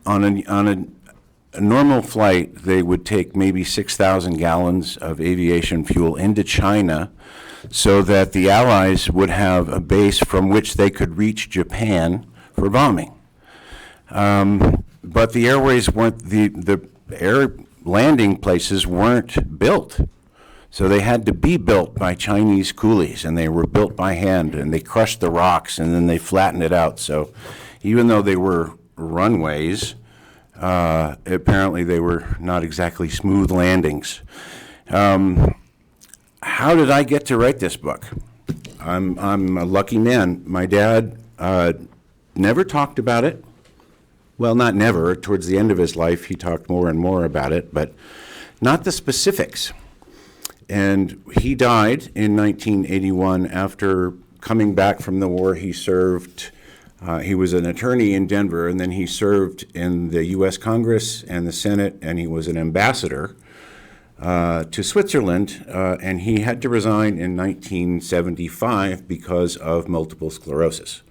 on a normal flight, they would take maybe 6,000 gallons of aviation fuel into China so that the Allies would have a base from which they could reach Japan for bombing. But the airways weren't, the air landing places weren't built. So they had to be built by Chinese coolies, and they were built by hand, and they crushed the rocks, and then they flattened it out. So even though they were runways, apparently they were not exactly smooth landings. How did I get to write this book? I'm a lucky man. My dad never talked about it. Well, not never. Towards the end of his life, he talked more and more about it, but not the specifics. And he died in 1981 after coming back from the war. He served, he was an attorney in Denver, and then he served in the U.S. Congress and the Senate, and he was an ambassador to Switzerland, and he had to resign in 1975 because of multiple sclerosis.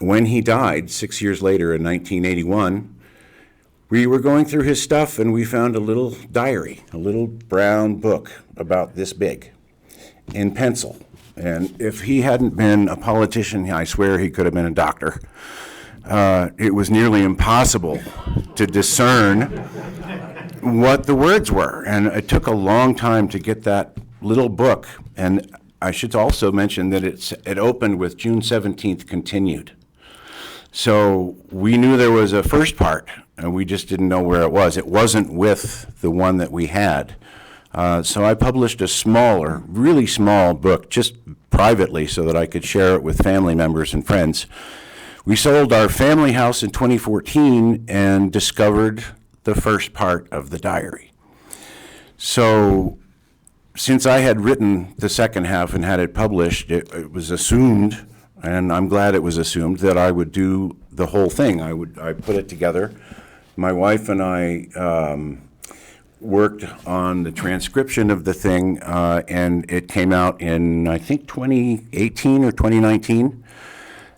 When he died 6 years later in 1981, we were going through his stuff and we found a little diary, a little brown book about this big in pencil. And if he hadn't been a politician, I swear he could have been a doctor. It was nearly impossible to discern what the words were. And it took a long time to get that little book. And I should also mention that it opened with June 17th continued. So we knew there was a first part, and we just didn't know where it was. It wasn't with the one that we had. So I published a smaller, really small book, just privately, so that I could share it with family members and friends. We sold our family house in 2014 and discovered the first part of the diary. So since I had written the second half and had it published, it was assumed, and I'm glad it was assumed, that I would do the whole thing. I put it together. My wife and I worked on the transcription of the thing, and it came out in, I think, 2018 or 2019.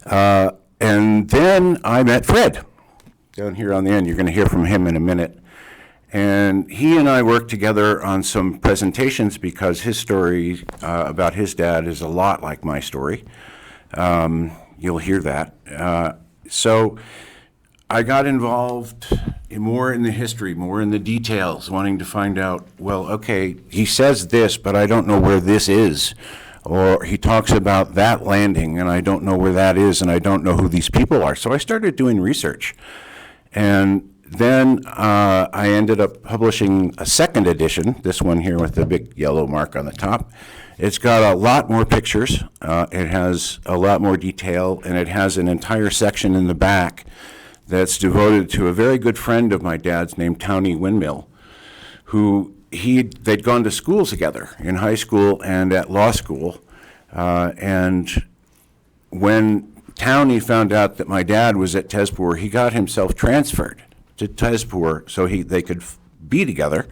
And then I met Fred down here on the end. You're going to hear from him in a minute. And he and I worked together on some presentations because his story about his dad is a lot like my story. You'll hear that. So I got involved more in the history, more in the details, wanting to find out, well, okay, he says this, but I don't know where this is. Or he talks about that landing, and I don't know where that is, and I don't know who these people are. So I started doing research. And then I ended up publishing a second edition, this one here with the big yellow mark on the top. It's got a lot more pictures, it has a lot more detail, and it has an entire section in the back that's devoted to a very good friend of my dad's named Townie Windmill, who they'd gone to school together in high school and at law school. And when Townie found out that my dad was at Tezpur, he got himself transferred to Tezpur so they could be together.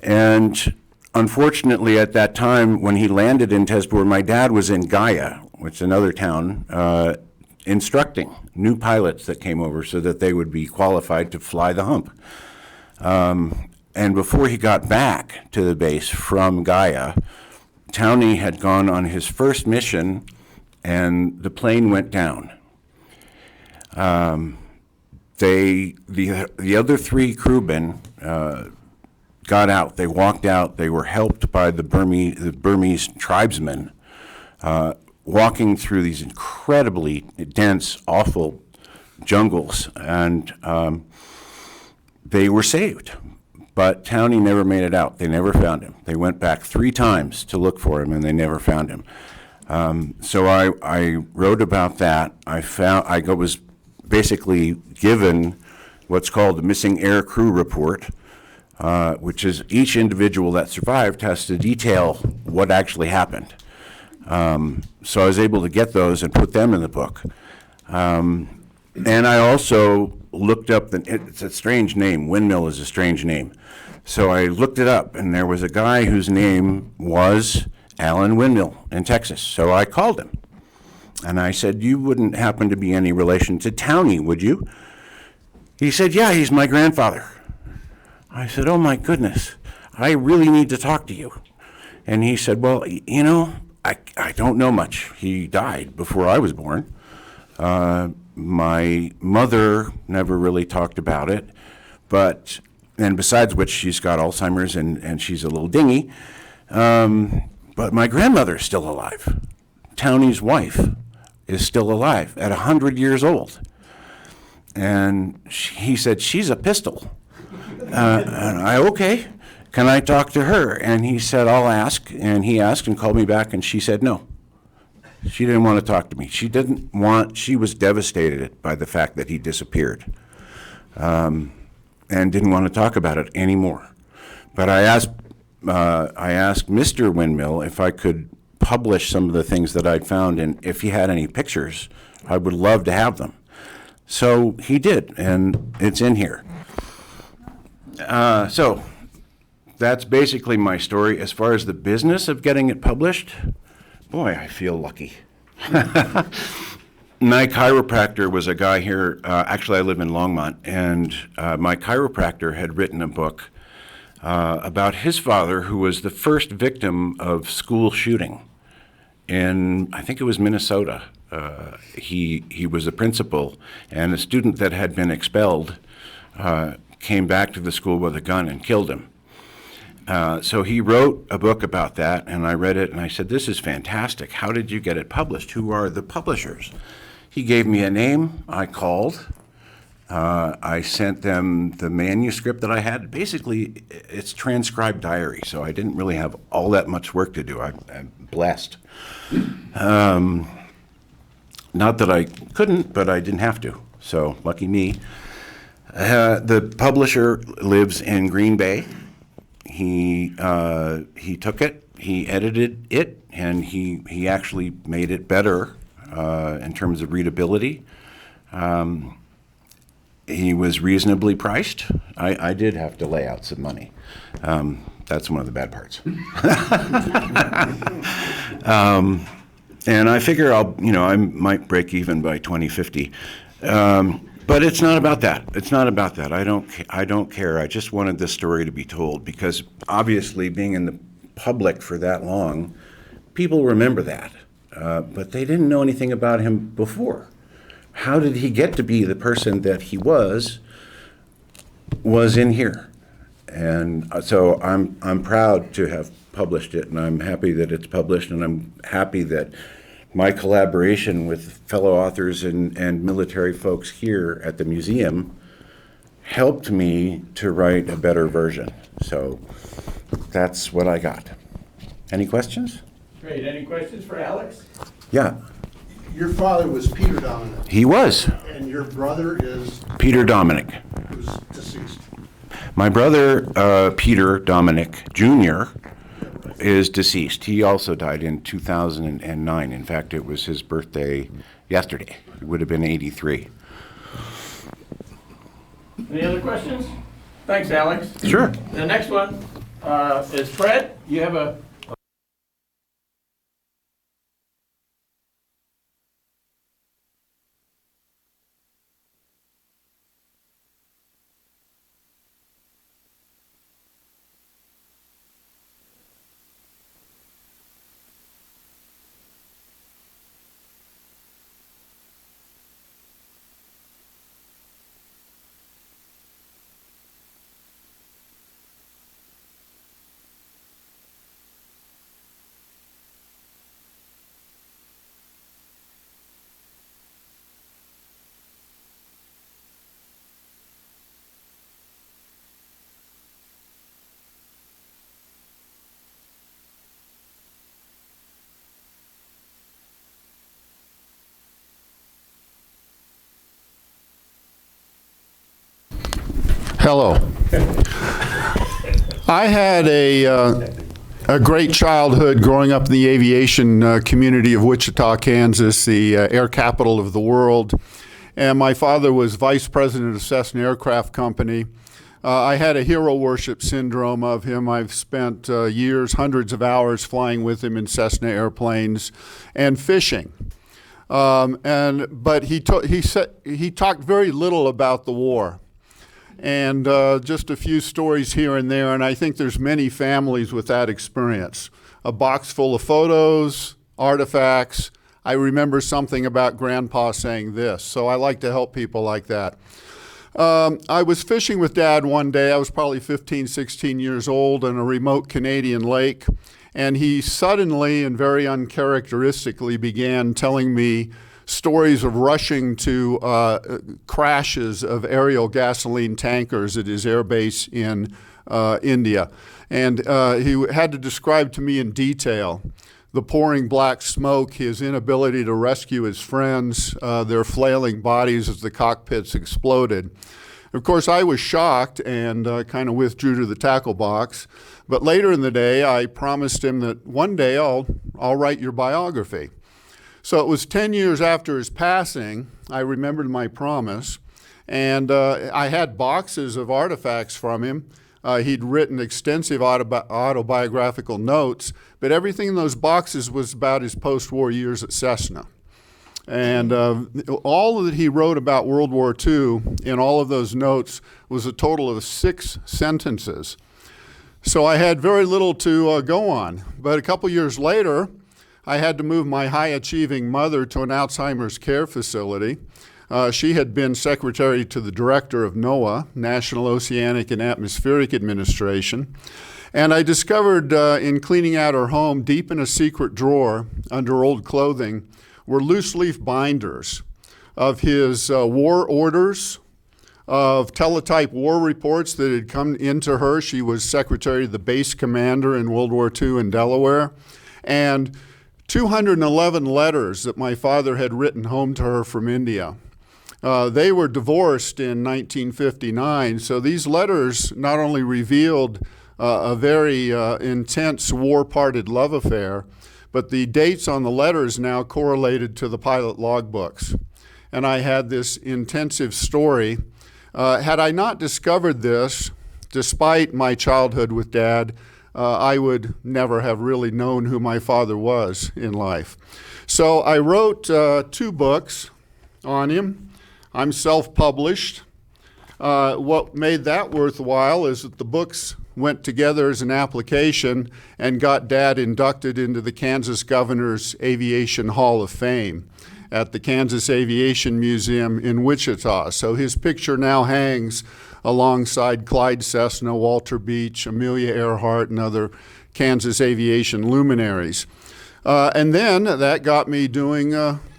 And unfortunately, at that time, when he landed in Tezpur, my dad was in Gaya, which is another town, instructing new pilots that came over so that they would be qualified to fly the Hump. And before he got back to the base from Gaya, Townie had gone on his first mission, and the plane went down. The other three crewmen got out. They walked out. They were helped by the Burmese tribesmen walking through these incredibly dense, awful jungles, and they were saved. But Townie never made it out. They never found him. They went back 3 times to look for him, and they never found him. So I wrote about that. I was basically given what's called the Missing Air Crew Report, which is each individual that survived has to detail what actually happened. So I was able to get those and put them in the book. And I also looked up, it's a strange name. Windmill is a strange name. So I looked it up, and there was a guy whose name was Alan Windmill in Texas. So I called him, and I said, you wouldn't happen to be any relation to Townie, would you? He said, yeah, he's my grandfather. I said, oh my goodness, I really need to talk to you. And he said, well, you know, I don't know much. He died before I was born. My mother never really talked about it, and besides which, she's got Alzheimer's and she's a little dingy. But my grandmother's still alive. Townie's wife is still alive at 100 years old. And he said, she's a pistol. And okay, can I talk to her? And he said, I'll ask. And he asked and called me back, and she said no. She didn't want to talk to me. She was devastated by the fact that he disappeared, and didn't want to talk about it anymore. But I asked Mr. Windmill if I could publish some of the things that I'd found, and if he had any pictures, I would love to have them. So he did, and it's in here. So that's basically my story. As far as the business of getting it published, boy, I feel lucky. My chiropractor was a guy here, actually I live in Longmont, and my chiropractor had written a book about his father, who was the first victim of school shooting in, I think it was Minnesota. He was a principal, and a student that had been expelled came back to the school with a gun and killed him. So he wrote a book about that, and I read it, and I said, this is fantastic. How did you get it published? Who are the publishers? He gave me a name. I called. I sent them the manuscript that I had. Basically, it's transcribed diary, so I didn't really have all that much work to do. I'm blessed. Not that I couldn't, but I didn't have to, so lucky me. The publisher lives in Green Bay. He took it, he edited it, and he actually made it better in terms of readability. He was reasonably priced. I did have to lay out some money. That's one of the bad parts. And I figure I might break even by 2050. But it's not about that. It's not about that. I don't care. I just wanted this story to be told, because obviously being in the public for that long, people remember that. But they didn't know anything about him before. How did he get to be the person that he was in here? And so I'm proud to have published it, and I'm happy that it's published, and I'm happy that my collaboration with fellow authors and military folks here at the museum helped me to write a better version. So that's what I got. Any questions? Great. Any questions for Alex? Yeah. Your father was Peter Dominick. He was. And your brother is? Peter Dominick. Who's deceased. My brother, Peter Dominick Jr., is deceased. He also died in 2009. In fact, it was his birthday yesterday. It would have been 83. Any other questions? Thanks, Alex. Sure. The next one is Fred. You have a... Hello. I had a great childhood growing up in the aviation community of Wichita, Kansas, the air capital of the world. and my father was vice president of Cessna Aircraft Company. I had a hero worship syndrome of him. I've spent years, hundreds of hours flying with him in Cessna airplanes and fishing. But he talked very little about the war, and just a few stories here and there. And I think there's many families with that experience. A box full of photos, artifacts. I remember something about Grandpa saying this, so I like to help people like that. I was fishing with Dad one day. I was probably 15, 16 years old in a remote Canadian lake, and he suddenly and very uncharacteristically began telling me stories of rushing to crashes of aerial gasoline tankers at his air base in India. And he had to describe to me in detail the pouring black smoke, his inability to rescue his friends, their flailing bodies as the cockpits exploded. Of course, I was shocked and kind of withdrew to the tackle box. But later in the day, I promised him that one day I'll write your biography. So it was 10 years after his passing, I remembered my promise, and I had boxes of artifacts from him. He'd written extensive autobiographical notes, but everything in those boxes was about his post-war years at Cessna. And all that he wrote about World War II in all of those notes was a total of 6 sentences. So I had very little to go on. But a couple years later, I had to move my high-achieving mother to an Alzheimer's care facility. She had been secretary to the director of NOAA, National Oceanic and Atmospheric Administration. And I discovered in cleaning out her home, deep in a secret drawer under old clothing, were loose-leaf binders of his war orders, of teletype war reports that had come into her. She was secretary of the base commander in World War II in Delaware. And 211 letters that my father had written home to her from India. They were divorced in 1959, so these letters not only revealed a very intense war-parted love affair, but the dates on the letters now correlated to the pilot logbooks. And I had this intensive story. Had I not discovered this, despite my childhood with Dad, I would never have really known who my father was in life. So I wrote 2 books on him. I'm self-published. What made that worthwhile is that the books went together as an application and got Dad inducted into the Kansas Governor's Aviation Hall of Fame at the Kansas Aviation Museum in Wichita. So his picture now hangs alongside Clyde Cessna, Walter Beach, Amelia Earhart, and other Kansas aviation luminaries. And then that got me doing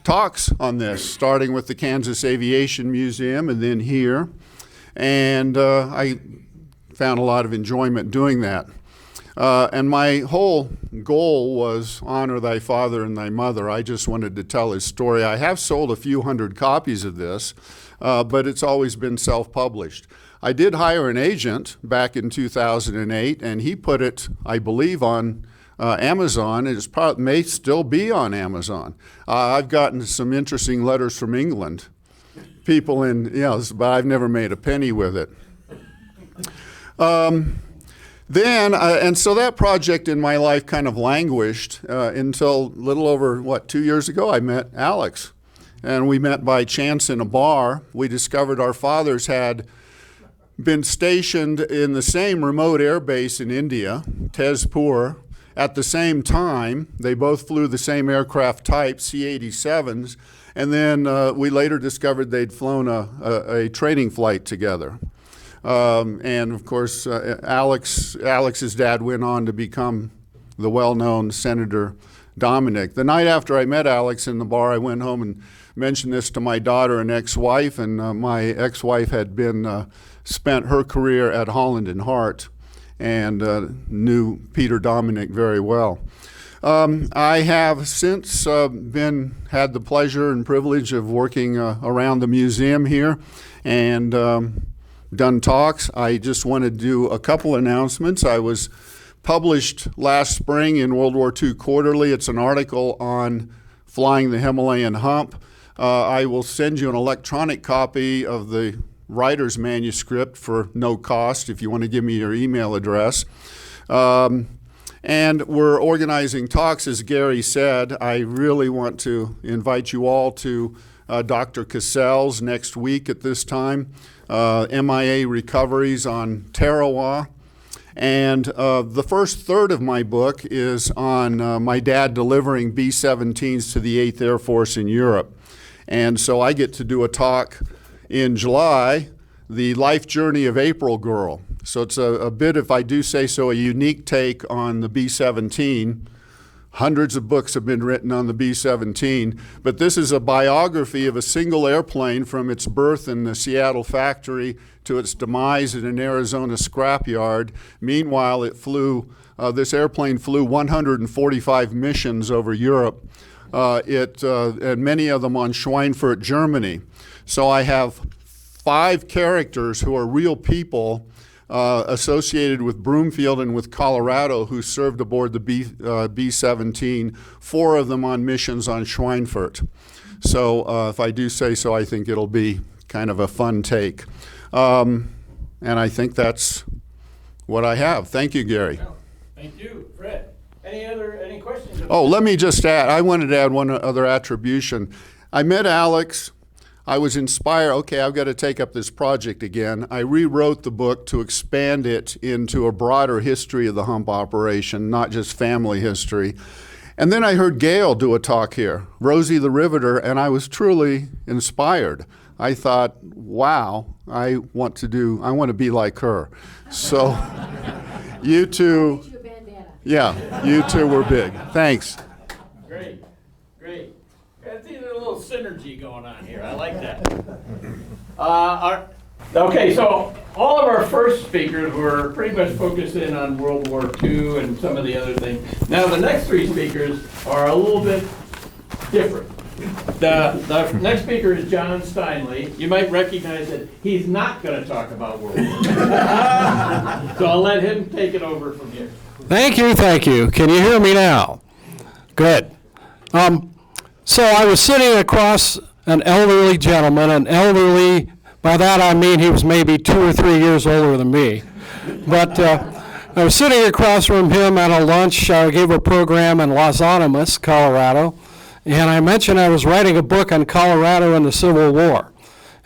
talks on this, starting with the Kansas Aviation Museum and then here. And I found a lot of enjoyment doing that. And my whole goal was honor thy father and thy mother. I just wanted to tell his story. I have sold a few hundred copies of this, but it's always been self-published. I did hire an agent back in 2008, and he put it, I believe, on Amazon. It may still be on Amazon. I've gotten some interesting letters from England. People but I've never made a penny with it. And so that project in my life kind of languished until a little over, 2 years ago, I met Alex. And we met by chance in a bar. We discovered our fathers had been stationed in the same remote air base in India, Tezpur, at the same time. They both flew the same aircraft type, C-87s, and then we later discovered they'd flown a training flight together. And of course, Alex's dad went on to become the well-known Senator Dominick. The night after I met Alex in the bar, I went home and mentioned this to my daughter and ex-wife, and my ex-wife had spent her career at Holland and Hart and knew Peter Dominick very well. I have since had the pleasure and privilege of working around the museum here and done talks. I just want to do a couple announcements. I was published last spring in World War II Quarterly. It's an article on flying the Himalayan hump. I will send you an electronic copy of the writer's manuscript for no cost if you want to give me your email address. And we're organizing talks, as Gary said. I really want to invite you all to Dr. Cassell's next week at this time, MIA Recoveries on Tarawa. And the first third of my book is on my dad delivering B-17s to the 8th Air Force in Europe. And so I get to do a talk in July, The Life Journey of April Girl. So it's a bit, if I do say so, a unique take on the B-17. Hundreds of books have been written on the B-17, but this is a biography of a single airplane from its birth in the Seattle factory to its demise in an Arizona scrapyard. Meanwhile, this airplane flew 145 missions over Europe, and many of them on Schweinfurt, Germany. So I have 5 characters who are real people associated with Broomfield and with Colorado who served aboard the B-17, 4 of them on missions on Schweinfurt. So if I do say so, I think it'll be kind of a fun take. And I think that's what I have. Thank you, Gary. Thank you, Fred. Any questions? Oh, let me just add, I wanted to add one other attribution. I met Alex. I was inspired, okay, I've got to take up this project again. I rewrote the book to expand it into a broader history of the Hump operation, not just family history. And then I heard Gail do a talk here, Rosie the Riveter, and I was truly inspired. I thought, wow, I want to be like her. So you two, yeah, you two were big. Thanks. Great. There's a little synergy going on here. I like that. Okay, so all of our first speakers were pretty much focused in on World War II and some of the other things. Now the next 3 speakers are a little bit different. The next speaker is John Steinie. You might recognize that he's not going to talk about World War II. So I'll let him take it over from here. Thank you. Can you hear me now? Good. So I was sitting across an elderly gentleman, by that I mean he was maybe 2 or 3 years older than me. But I was sitting across from him at a lunch. I gave a program in Los Alamos, Colorado, and I mentioned I was writing a book on Colorado and the Civil War.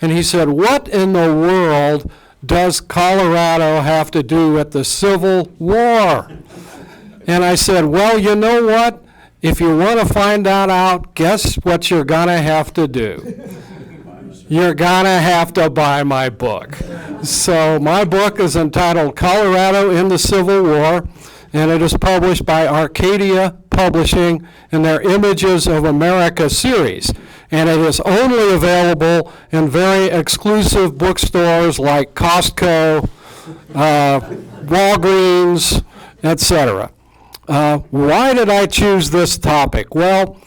And he said, "What in the world does Colorado have to do with the Civil War?" And I said, "Well, you know what? If you want to find that out, guess what you're going to have to do? You're going to have to buy my book." So my book is entitled Colorado in the Civil War, and it is published by Arcadia Publishing in their Images of America series. And it is only available in very exclusive bookstores like Costco, Walgreens, etc. Why did I choose this topic? Well,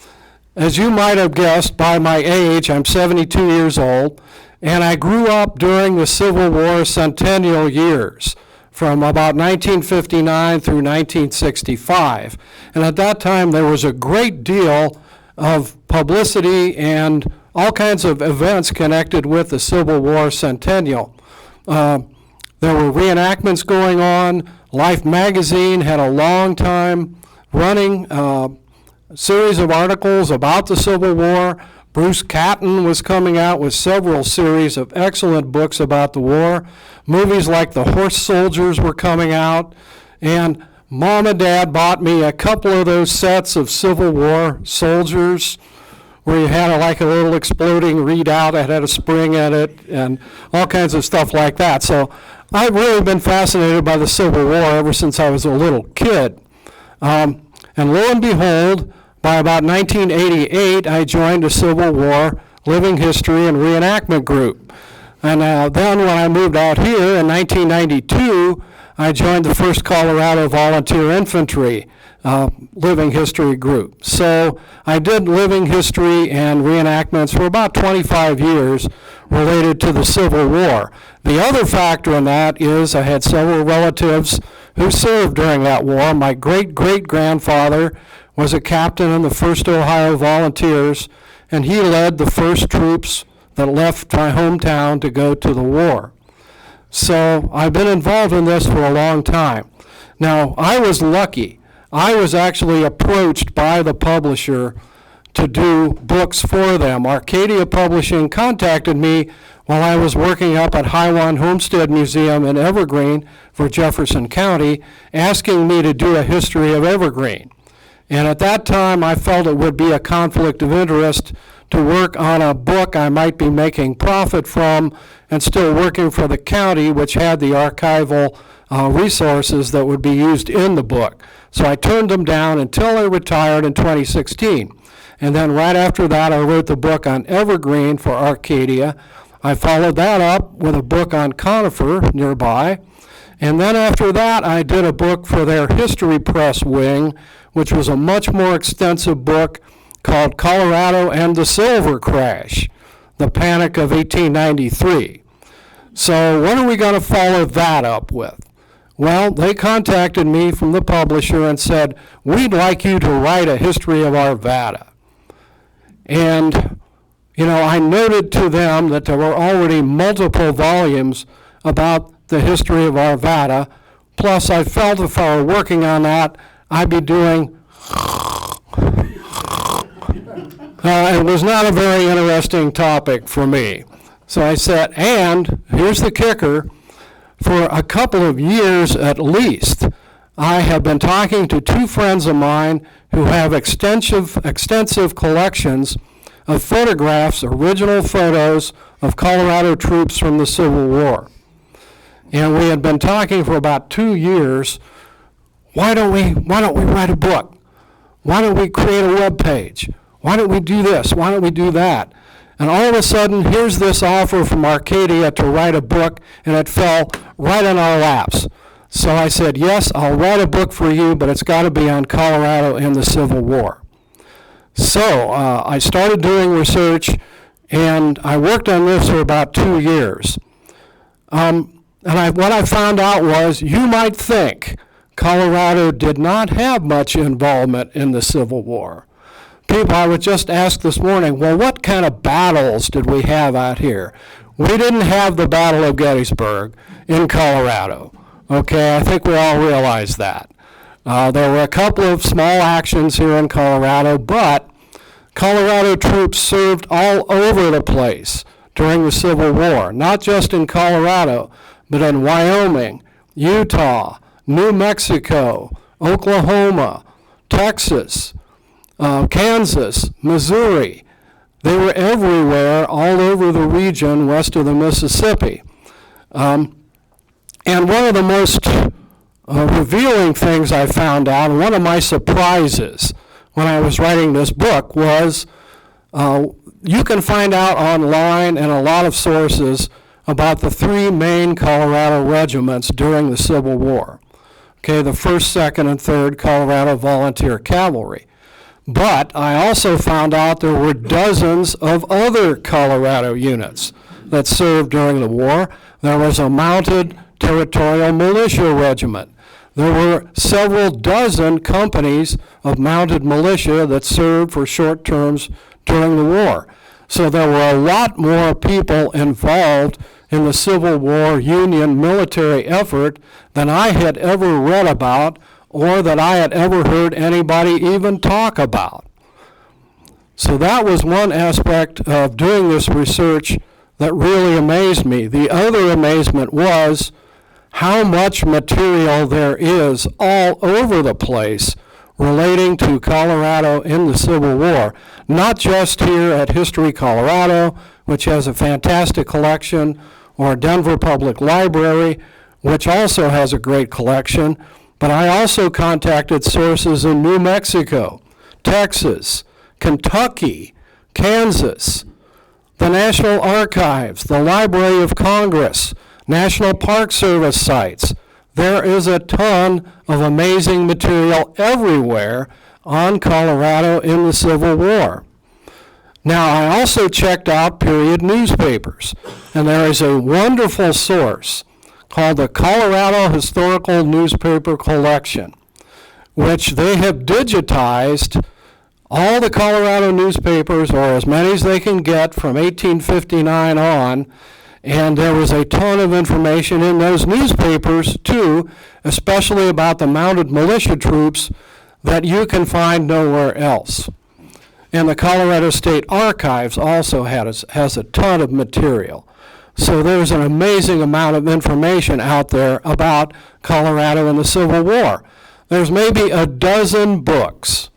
as you might have guessed by my age, I'm 72 years old, and I grew up during the Civil War centennial years, from about 1959 through 1965. And at that time, there was a great deal of publicity and all kinds of events connected with the Civil War centennial. There were reenactments going on. Life magazine had a long time running series of articles about the Civil War. Bruce Catton was coming out with several series of excellent books about the war. Movies like The Horse Soldiers were coming out. And Mom and Dad bought me a couple of those sets of Civil War soldiers where you had like a little exploding readout that had a spring in it and all kinds of stuff like that. So I've really been fascinated by the Civil War ever since I was a little kid. And lo and behold, by about 1988, I joined a Civil War living history and reenactment group. And then when I moved out here in 1992, I joined the 1st Colorado Volunteer Infantry living history group. So I did living history and reenactments for about 25 years related to the Civil War. The other factor in that is I had several relatives who served during that war. My great-great-grandfather was a captain in the 1st Ohio Volunteers, and he led the first troops that left my hometown to go to the war. So I've been involved in this for a long time. Now, I was lucky. I was actually approached by the publisher to do books for them. Arcadia Publishing contacted me while I was working up at Highwan Homestead Museum in Evergreen for Jefferson County, asking me to do a history of Evergreen. And at that time, I felt it would be a conflict of interest to work on a book I might be making profit from and still working for the county, which had the archival resources that would be used in the book. So I turned them down until I retired in 2016. And then right after that, I wrote the book on Evergreen for Arcadia. I followed that up with a book on Conifer nearby. And then after that, I did a book for their History Press wing, which was a much more extensive book called Colorado and the Silver Crash, the Panic of 1893. So what are we going to follow that up with? Well, they contacted me from the publisher and said, we'd like you to write a history of Arvada. And, you know, I noted to them that there were already multiple volumes about the history of Arvada, plus I felt if I were working on that, I'd be doing it was not a very interesting topic for me. So I said, and here's the kicker, for a couple of years at least, I have been talking to two friends of mine who have extensive collections of photographs, original photos of Colorado troops from the Civil War. And we had been talking for about 2 years, why don't we write a book? Why don't we create a web page? Why don't we do this? Why don't we do that? And all of a sudden, here's this offer from Arcadia to write a book, and it fell right in our laps. So I said, yes, I'll write a book for you, but it's got to be on Colorado and the Civil War. So I started doing research, and I worked on this for about 2 years. What I found out was, you might think Colorado did not have much involvement in the Civil War. People, I was just asked this morning, well, what kind of battles did we have out here? We didn't have the Battle of Gettysburg in Colorado. Okay, I think we all realize that. There were a couple of small actions here in Colorado, but Colorado troops served all over the place during the Civil War, not just in Colorado, but in Wyoming, Utah, New Mexico, Oklahoma, Texas, Kansas, Missouri. They were everywhere, all over the region west of the Mississippi. And one of the most revealing things I found out, and one of my surprises when I was writing this book was, you can find out online in a lot of sources about the three main Colorado regiments during the Civil War. Okay, the 1st, 2nd, and 3rd Colorado Volunteer Cavalry. But I also found out there were dozens of other Colorado units that served during the war. There was a mounted territorial militia regiment. There were several dozen companies of mounted militia that served for short terms during the war. So there were a lot more people involved in the Civil War Union military effort than I had ever read about or that I had ever heard anybody even talk about. So that was one aspect of doing this research that really amazed me. The other amazement was how much material there is all over the place relating to Colorado in the Civil War, not just here at History Colorado, which has a fantastic collection, or Denver Public Library, which also has a great collection, but I also contacted sources in New Mexico, Texas, Kentucky, Kansas, the National Archives, the Library of Congress, National Park Service sites. There is a ton of amazing material everywhere on Colorado in the Civil War. Now, I also checked out period newspapers, and there is a wonderful source called the Colorado Historical Newspaper Collection, which they have digitized all the Colorado newspapers, or as many as they can get from 1859 on, and there was a ton of information in those newspapers too, especially about the mounted militia troops that you can find nowhere else. And the Colorado State Archives also has a ton of material. So there's an amazing amount of information out there about Colorado in the Civil War. There's maybe a dozen books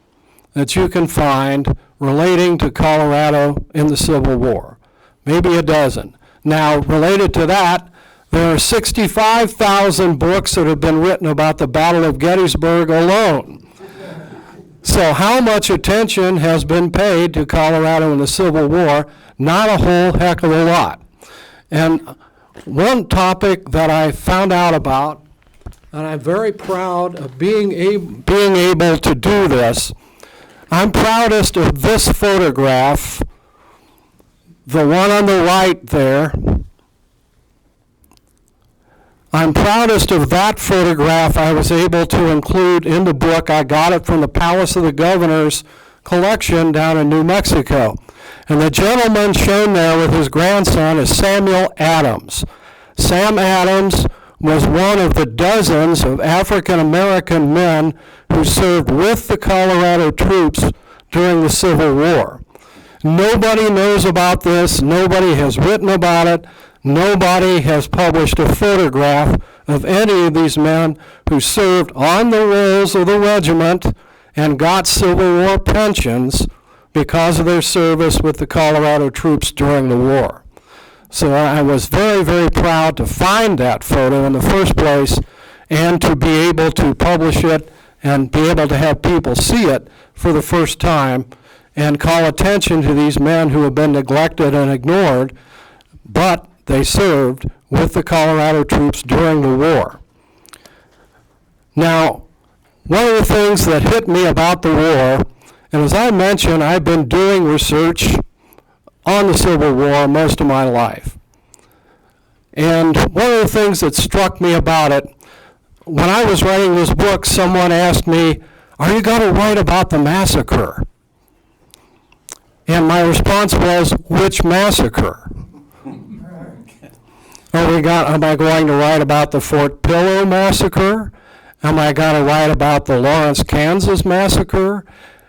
that you can find relating to Colorado in the Civil War. Maybe a dozen. Now, related to that, there are 65,000 books that have been written about the Battle of Gettysburg alone. So how much attention has been paid to Colorado in the Civil War? Not a whole heck of a lot. And one topic that I found out about, and I'm very proud of being able to do this, I'm proudest of this photograph, the one on the right there. I'm proudest of that photograph I was able to include in the book. I got it from the Palace of the Governor's collection down in New Mexico. And the gentleman shown there with his grandson is Samuel Adams. Sam Adams was one of the dozens of African American men who served with the Colorado troops during the Civil War. Nobody knows about this. Nobody has written about it. Nobody has published a photograph of any of these men who served on the rolls of the regiment and got Civil War pensions because of their service with the Colorado troops during the war. So I was very, very proud to find that photo in the first place and to be able to publish it and be able to have people see it for the first time and call attention to these men who have been neglected and ignored, but they served with the Colorado troops during the war. Now, one of the things that hit me about the war, and as I mentioned, I've been doing research on the Civil War most of my life. And one of the things that struck me about it, when I was writing this book, someone asked me, "Are you going to write about the massacre?" And my response was, "Which massacre?" Am I going to write about the Fort Pillow massacre? Am I going to write about the Lawrence, Kansas massacre?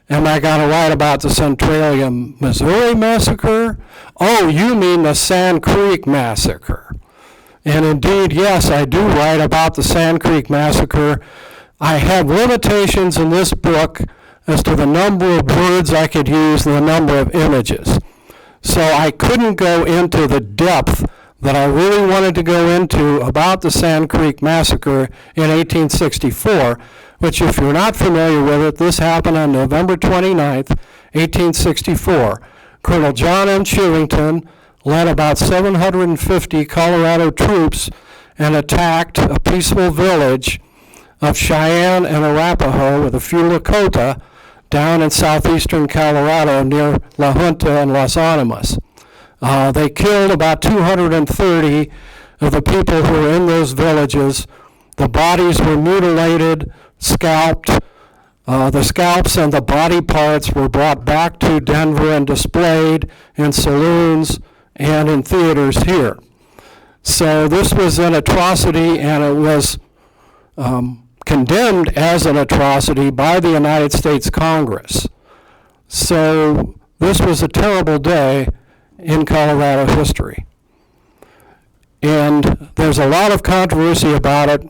Am I going to write about the Centralia, Missouri massacre? Oh, you mean the Sand Creek massacre. And indeed, yes, I do write about the Sand Creek massacre. I have limitations in this book as to the number of words I could use and the number of images. So I couldn't go into the depth that I really wanted to go into about the Sand Creek massacre in 1864, which, if you're not familiar with it, this happened on November 29th, 1864. Colonel John M. Chewington led about 750 Colorado troops and attacked a peaceful village of Cheyenne and Arapaho with a few Lakota down in southeastern Colorado near La Junta and Las Animas. They killed about 230 of the people who were in those villages. The bodies were mutilated, scalped. The scalps and the body parts were brought back to Denver and displayed in saloons and in theaters here. So this was an atrocity, and it was condemned as an atrocity by the United States Congress. So this was a terrible day in Colorado history. And there's a lot of controversy about it.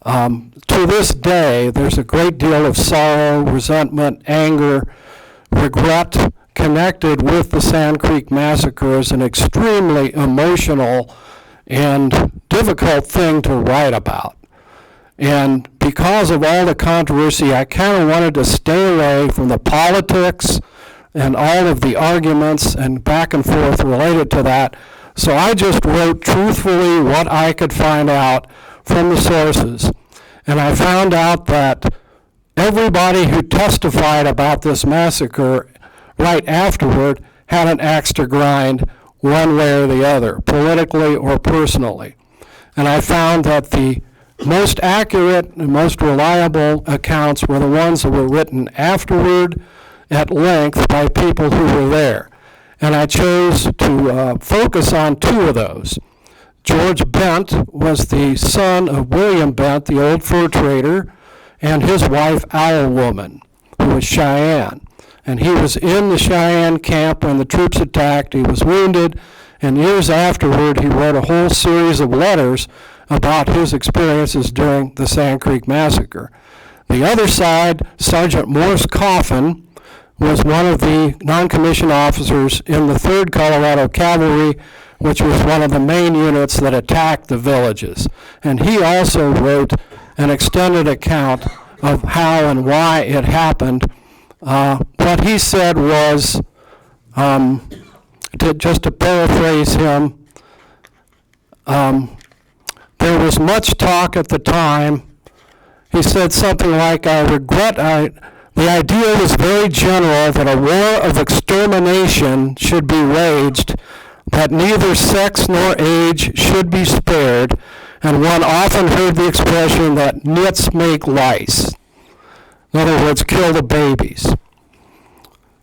To this day, there's a great deal of sorrow, resentment, anger, regret connected with the Sand Creek massacre as an extremely emotional and difficult thing to write about. And because of all the controversy, I kind of wanted to stay away from the politics and all of the arguments and back and forth related to that. So I just wrote truthfully what I could find out from the sources. And I found out that everybody who testified about this massacre right afterward had an axe to grind one way or the other, politically or personally. And I found that the most accurate and most reliable accounts were the ones that were written afterward, at length by people who were there. And I chose to focus on two of those. George Bent was the son of William Bent, the old fur trader, and his wife, Owl Woman, who was Cheyenne. And he was in the Cheyenne camp when the troops attacked. He was wounded, and years afterward, he wrote a whole series of letters about his experiences during the Sand Creek Massacre. The other side, Sergeant Morse Coffin, was one of the non-commissioned officers in the 3rd Colorado Cavalry, which was one of the main units that attacked the villages. And he also wrote an extended account of how and why it happened. What he said was, just to paraphrase him, there was much talk at the time. He said something like, the idea was very general that a war of extermination should be waged, that neither sex nor age should be spared, and one often heard the expression that nits make lice. In other words, kill the babies.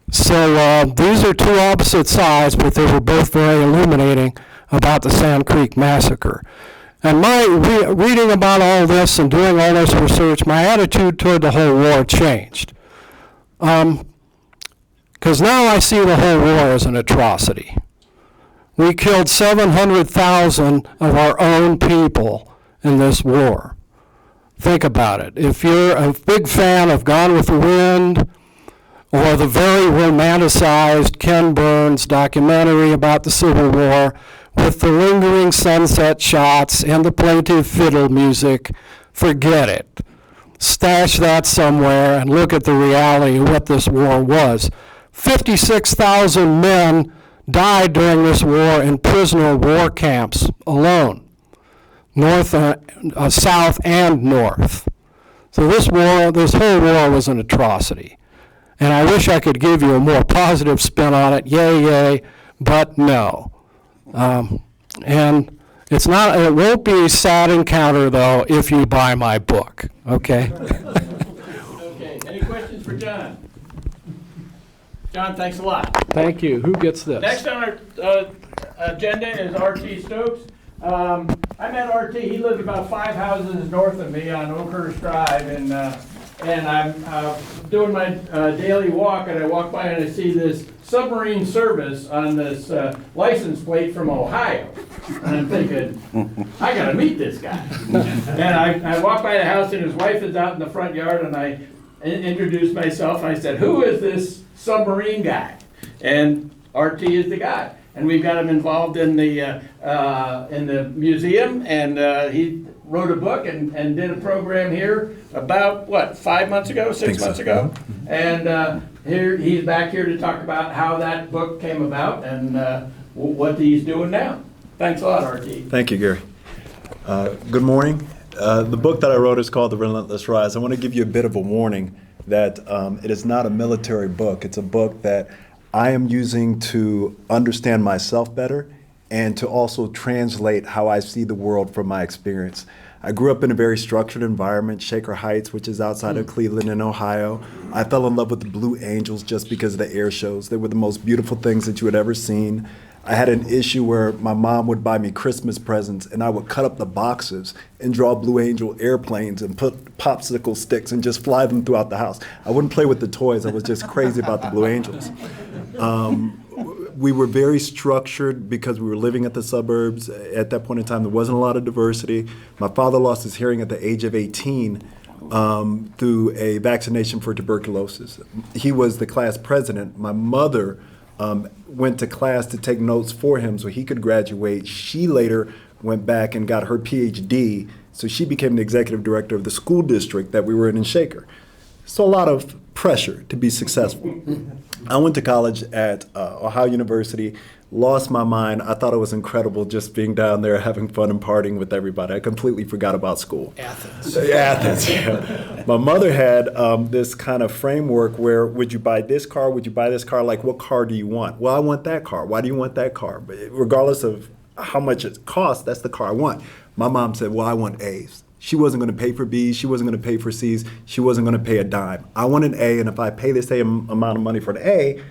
So these are two opposite sides, but they were both very illuminating about the Sand Creek Massacre. And my reading about all this and doing all this research, my attitude toward the whole war changed. Because now I see the whole war as an atrocity. We killed 700,000 of our own people in this war. Think about it. If you're a big fan of Gone with the Wind, or the very romanticized Ken Burns documentary about the Civil War, with the lingering sunset shots and the plaintive fiddle music, forget it. Stash that somewhere and look at the reality of what this war was. 56,000 men died during this war in prisoner war camps alone, south and north. So this whole war was an atrocity. And I wish I could give you a more positive spin on it, yay, but no. And it won't be a sad encounter, though, if you buy my book, okay? Okay, any questions for John? John, thanks a lot. Thank you. Who gets this? Next on our agenda is R.T. Stokes. I met RT. He lived about 5 houses north of me on Oakhurst Drive, and I'm doing my daily walk, and I walk by and I see this submarine service on this license plate from Ohio. And I'm thinking, I gotta meet this guy. And I walk by the house, and his wife is out in the front yard, and I introduced myself. I said, who is this submarine guy? And RT is the guy. And we've got him involved in the museum, and he wrote a book and did a program here about, what, 5 months ago, 6 months ago? And here he's back here to talk about how that book came about and what he's doing now. Thanks a lot, RT. Thank you, Gary. Good morning. The book that I wrote is called The Relentless Rise. I want to give you a bit of a warning that it is not a military book. It's a book that I am using to understand myself better and to also translate how I see the world from my experience. I grew up in a very structured environment, Shaker Heights, which is outside of Cleveland in Ohio. I fell in love with the Blue Angels just because of the air shows. They were the most beautiful things that you had ever seen. I had an issue where my mom would buy me Christmas presents, and I would cut up the boxes and draw Blue Angel airplanes and put popsicle sticks and just fly them throughout the house. I wouldn't play with the toys. I was just crazy about the Blue Angels. We were very structured because we were living at the suburbs. At that point in time, there wasn't a lot of diversity. My father lost his hearing at the age of 18 through a vaccination for tuberculosis. He was the class president. My mother went to class to take notes for him so he could graduate. She later went back and got her PhD, so she became the executive director of the school district that we were in Shaker. So a lot of pressure to be successful. I went to college at Ohio University, lost my mind. I thought it was incredible just being down there having fun and partying with everybody. I completely forgot about school. Athens. Athens, yeah. My mother had this kind of framework where, would you buy this car? Would you buy this car? Like, what car do you want? Well, I want that car. Why do you want that car? But regardless of how much it costs, that's the car I want. My mom said, well, I want A's. She wasn't going to pay for B's. She wasn't going to pay for C's. She wasn't going to pay a dime. I want an A, and if I pay the same amount of money for an A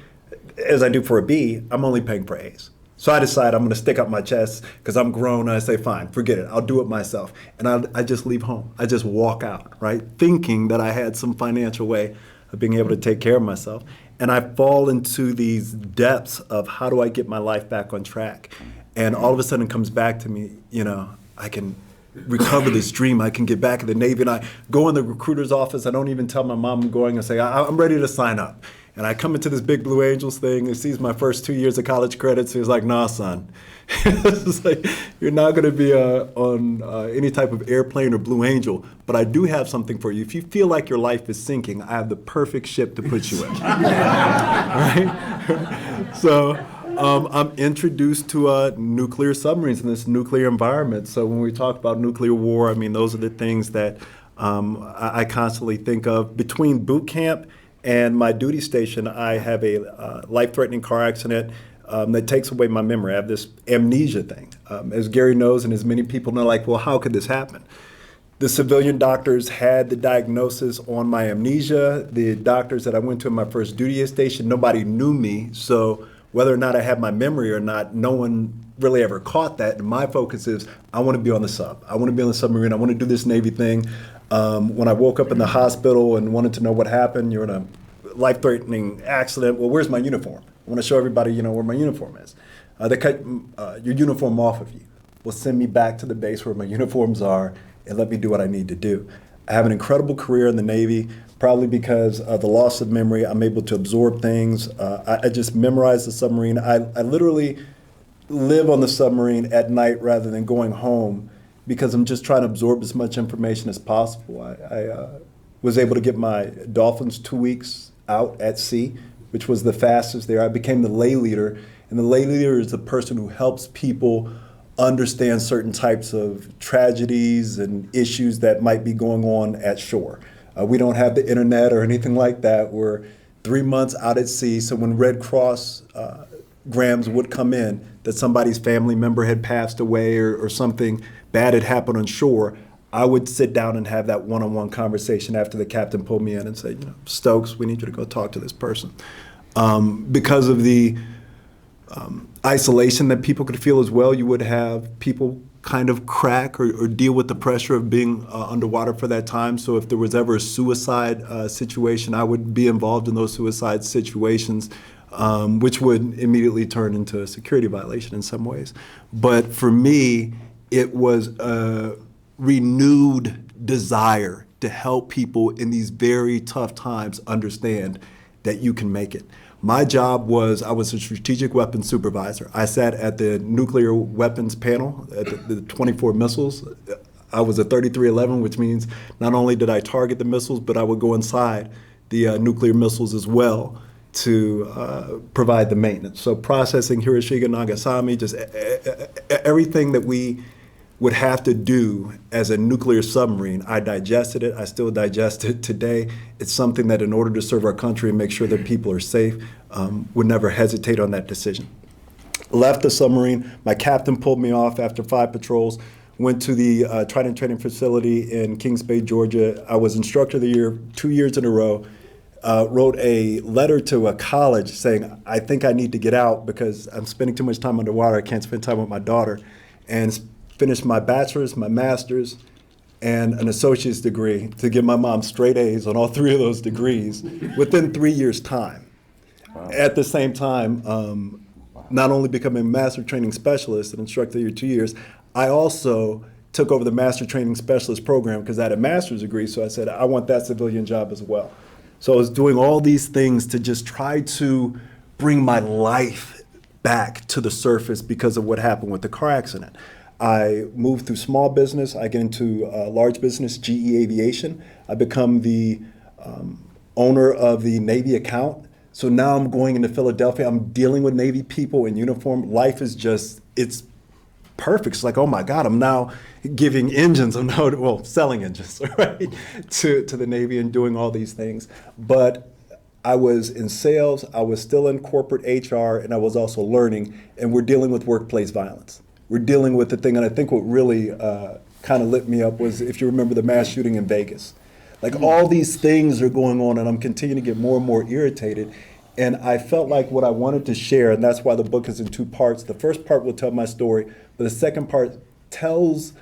as I do for a B, I'm only paying for A's. So I decide I'm going to stick up my chest because I'm grown, and I say, fine, forget it. I'll do it myself. And I just leave home. I just walk out, right, thinking that I had some financial way of being able to take care of myself. And I fall into these depths of how do I get my life back on track? And all of a sudden it comes back to me, I can recover this dream. I can get back in the Navy. And I go in the recruiter's office. I don't even tell my mom I'm going. I say, I'm ready to sign up. And I come into this big Blue Angels thing. He sees my first 2 years of college credits. He's like, nah, son. It's like, you're not going to be on any type of airplane or Blue Angel. But I do have something for you. If you feel like your life is sinking, I have the perfect ship to put you in. Right? So I'm introduced to nuclear submarines in this nuclear environment. So when we talk about nuclear war, I mean, those are the things that I constantly think of. Between boot camp and my duty station, I have a life-threatening car accident that takes away my memory. I have this amnesia thing. As Gary knows, and as many people know, like, well, how could this happen? The civilian doctors had the diagnosis on my amnesia. The doctors that I went to in my first duty station, nobody knew me. So whether or not I had my memory or not, no one really ever caught that. And my focus is, I want to be on the sub. I want to be on the submarine. I want to do this Navy thing. When I woke up in the hospital and wanted to know what happened, you're in a life-threatening accident. Well, where's my uniform? I want to show everybody, where my uniform is. They cut your uniform off of you. Well, send me back to the base where my uniforms are and let me do what I need to do. I have an incredible career in the Navy, probably because of the loss of memory. I'm able to absorb things. I just memorize the submarine. I literally live on the submarine at night rather than going home because I'm just trying to absorb as much information as possible. I was able to get my Dolphins 2 weeks out at sea, which was the fastest there. I became the lay leader, and the lay leader is the person who helps people understand certain types of tragedies and issues that might be going on at shore. We don't have the internet or anything like that. We're 3 months out at sea, so when Red Cross grams would come in that somebody's family member had passed away or something bad had happened on shore, I would sit down and have that one-on-one conversation after the captain pulled me in and say, Stokes, we need you to go talk to this person. Because of the isolation that people could feel as well, you would have people kind of crack or deal with the pressure of being underwater for that time. So if there was ever a suicide situation, I would be involved in those suicide situations, which would immediately turn into a security violation in some ways. But for me, it was a renewed desire to help people in these very tough times understand that you can make it. My job was, I was a strategic weapons supervisor. I sat at the nuclear weapons panel at the 24 missiles. I was a 3311, which means not only did I target the missiles, but I would go inside the nuclear missiles as well to provide the maintenance. So processing Hiroshima, Nagasaki, just everything that we would have to do as a nuclear submarine. I digested it. I still digest it today. It's something that in order to serve our country and make sure that people are safe, would never hesitate on that decision. Left the submarine. My captain pulled me off after 5 patrols, went to the Trident Training Facility in Kings Bay, Georgia. I was instructor of the year 2 years in a row. Wrote a letter to a college saying, I think I need to get out because I'm spending too much time underwater. I can't spend time with my daughter. And finished my bachelor's, my master's, and an associate's degree to give my mom straight A's on all 3 of those degrees within 3 years' time. Wow. At the same time, not only becoming a master training specialist and instructor here 2 years, I also took over the master training specialist program because I had a master's degree, so I said, I want that civilian job as well. So I was doing all these things to just try to bring my life back to the surface because of what happened with the car accident. I moved through small business. I get into large business, GE Aviation. I become the owner of the Navy account. So now I'm going into Philadelphia. I'm dealing with Navy people in uniform. Life is just, it's perfect. It's like, oh my God, I'm now giving engines. I'm now, well, selling engines, right, to the Navy and doing all these things. But I was in sales. I was still in corporate HR, and I was also learning. And we're dealing with workplace violence. We're dealing with the thing, and I think what really kind of lit me up was, if you remember the mass shooting in Vegas. Like, all these things are going on, and I'm continuing to get more and more irritated. And I felt like what I wanted to share, and that's why the book is in two parts. The first part will tell my story, but the second part tells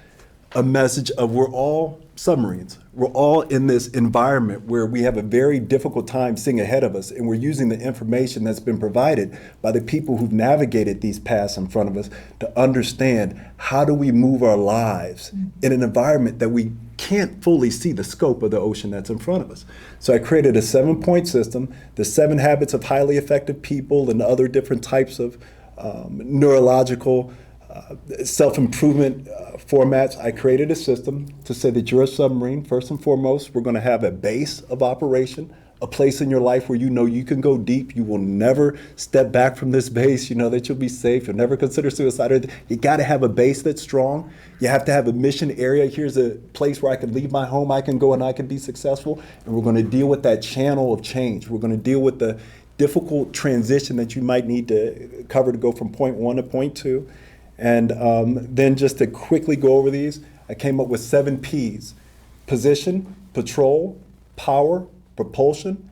a message of, we're all submarines. We're all in this environment where we have a very difficult time seeing ahead of us, and we're using the information that's been provided by the people who've navigated these paths in front of us to understand, how do we move our lives in an environment that we can't fully see the scope of the ocean that's in front of us. So I created a 7-point system, the 7 habits of highly effective people, and other different types of neurological self-improvement formats. I created a system to say that you're a submarine. First and foremost, we're going to have a base of operation, a place in your life where you know you can go deep. You will never step back from this base. You know that you'll be safe. You'll never consider suicide. You got to have a base that's strong. You have to have a mission area. Here's a place where I can leave my home, I can go, and I can be successful. And we're going to deal with that channel of change. We're going to deal with the difficult transition that you might need to cover to go from point 1 to point 2. And then just to quickly go over these, I came up with 7 Ps: position, patrol, power, propulsion,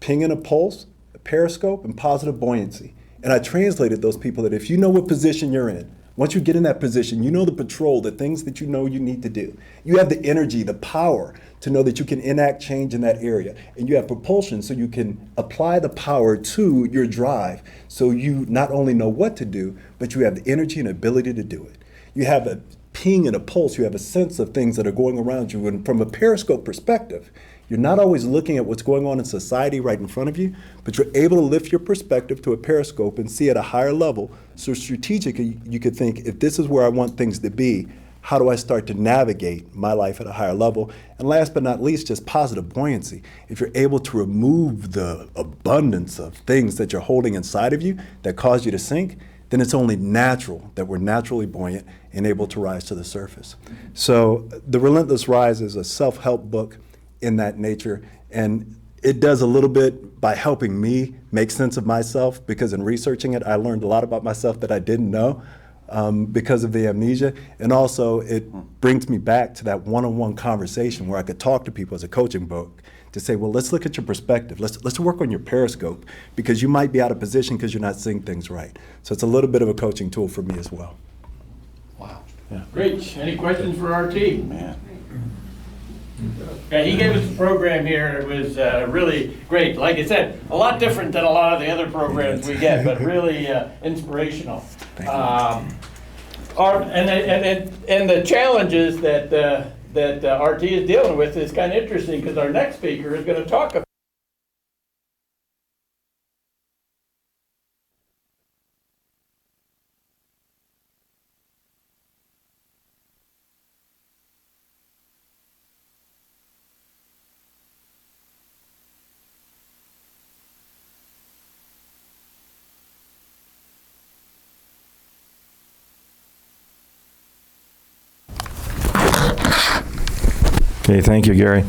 ping and a pulse, a periscope, and positive buoyancy. And I translated those people that if you know what position you're in, once you get in that position, you know the patrol, the things that you know you need to do. You have the energy, the power to know that you can enact change in that area. And you have propulsion, so you can apply the power to your drive, so you not only know what to do, but you have the energy and ability to do it. You have a ping and a pulse. You have a sense of things that are going around you. And from a periscope perspective, you're not always looking at what's going on in society right in front of you, but you're able to lift your perspective to a periscope and see at a higher level. So strategically, you could think, if this is where I want things to be, how do I start to navigate my life at a higher level? And last but not least, just positive buoyancy. If you're able to remove the abundance of things that you're holding inside of you that cause you to sink, then it's only natural that we're naturally buoyant and able to rise to the surface. So The Relentless Rise is a self-help book in that nature, and it does a little bit by helping me make sense of myself, because in researching it, I learned a lot about myself that I didn't know because of the amnesia. And also it brings me back to that one-on-one conversation where I could talk to people as a coaching book to say, well, let's look at your perspective. Let's work on your periscope, because you might be out of position because you're not seeing things right. So it's a little bit of a coaching tool for me as well. Wow. Yeah. Great. Any questions for our team? Man. Okay, he gave us a program here. It was really great. Like I said, a lot different than a lot of the other programs we get, but really inspirational. And the challenges that RT is dealing with is kind of interesting, because our next speaker is going to talk about. Okay, thank you, Gary.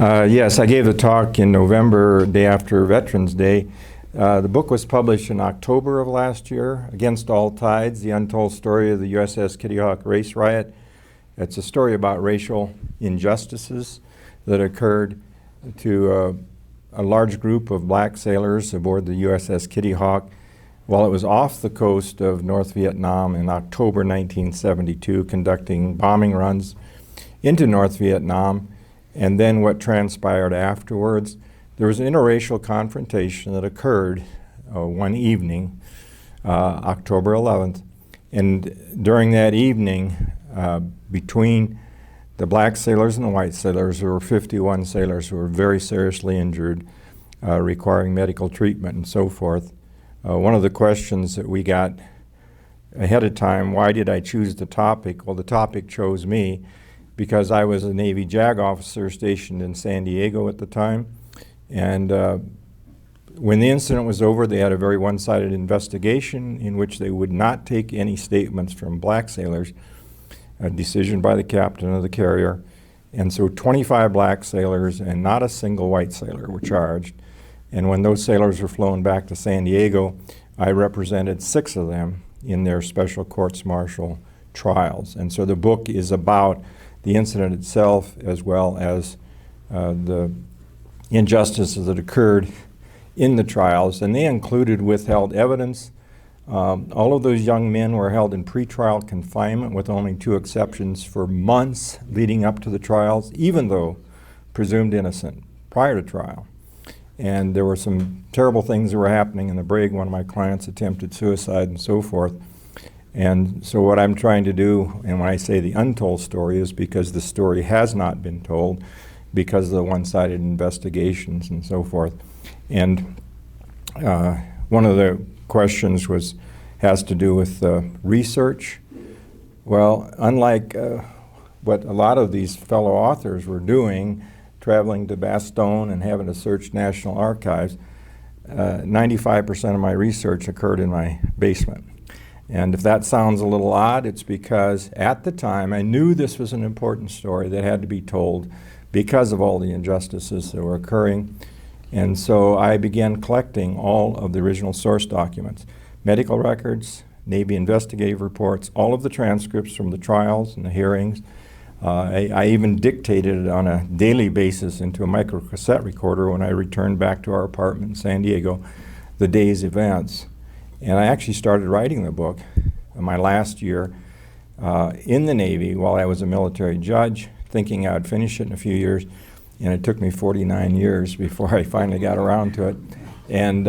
Yes, I gave the talk in November, day after Veterans Day. The book was published in October of last year, Against All Tides, The Untold Story of the USS Kitty Hawk Race Riot. It's a story about racial injustices that occurred to a large group of black sailors aboard the USS Kitty Hawk while it was off the coast of North Vietnam in October 1972, conducting bombing runs into North Vietnam. And then what transpired afterwards, there was an interracial confrontation that occurred one evening, October 11th. And during that evening, between the black sailors and the white sailors, there were 51 sailors who were very seriously injured, requiring medical treatment and so forth. One of the questions that we got ahead of time, why did I choose the topic? Well, the topic chose me because I was a Navy JAG officer stationed in San Diego at the time. And when the incident was over, they had a very one-sided investigation in which they would not take any statements from black sailors, a decision by the captain of the carrier. And so 25 black sailors and not a single white sailor were charged. And when those sailors were flown back to San Diego, I represented 6 of them in their special courts-martial trials. And so the book is about the incident itself as well as the injustices that occurred in the trials, and they included withheld evidence. All of those young men were held in pretrial confinement with only 2 exceptions for months leading up to the trials, even though presumed innocent prior to trial. And there were some terrible things that were happening in the brig. One of my clients attempted suicide and so forth. And so what I'm trying to do, and when I say the untold story, is because the story has not been told because of the one-sided investigations and so forth. And one of the questions has to do with research. Well, unlike what a lot of these fellow authors were doing, traveling to Bastogne and having to search National Archives, 95% of my research occurred in my basement. And if that sounds a little odd, it's because at the time I knew this was an important story that had to be told because of all the injustices that were occurring. And so I began collecting all of the original source documents, medical records, Navy investigative reports, all of the transcripts from the trials and the hearings. I even dictated it on a daily basis into a microcassette recorder when I returned back to our apartment in San Diego, the day's events. And I actually started writing the book in my last year in the Navy while I was a military judge, thinking I'd finish it in a few years. And it took me 49 years before I finally got around to it. And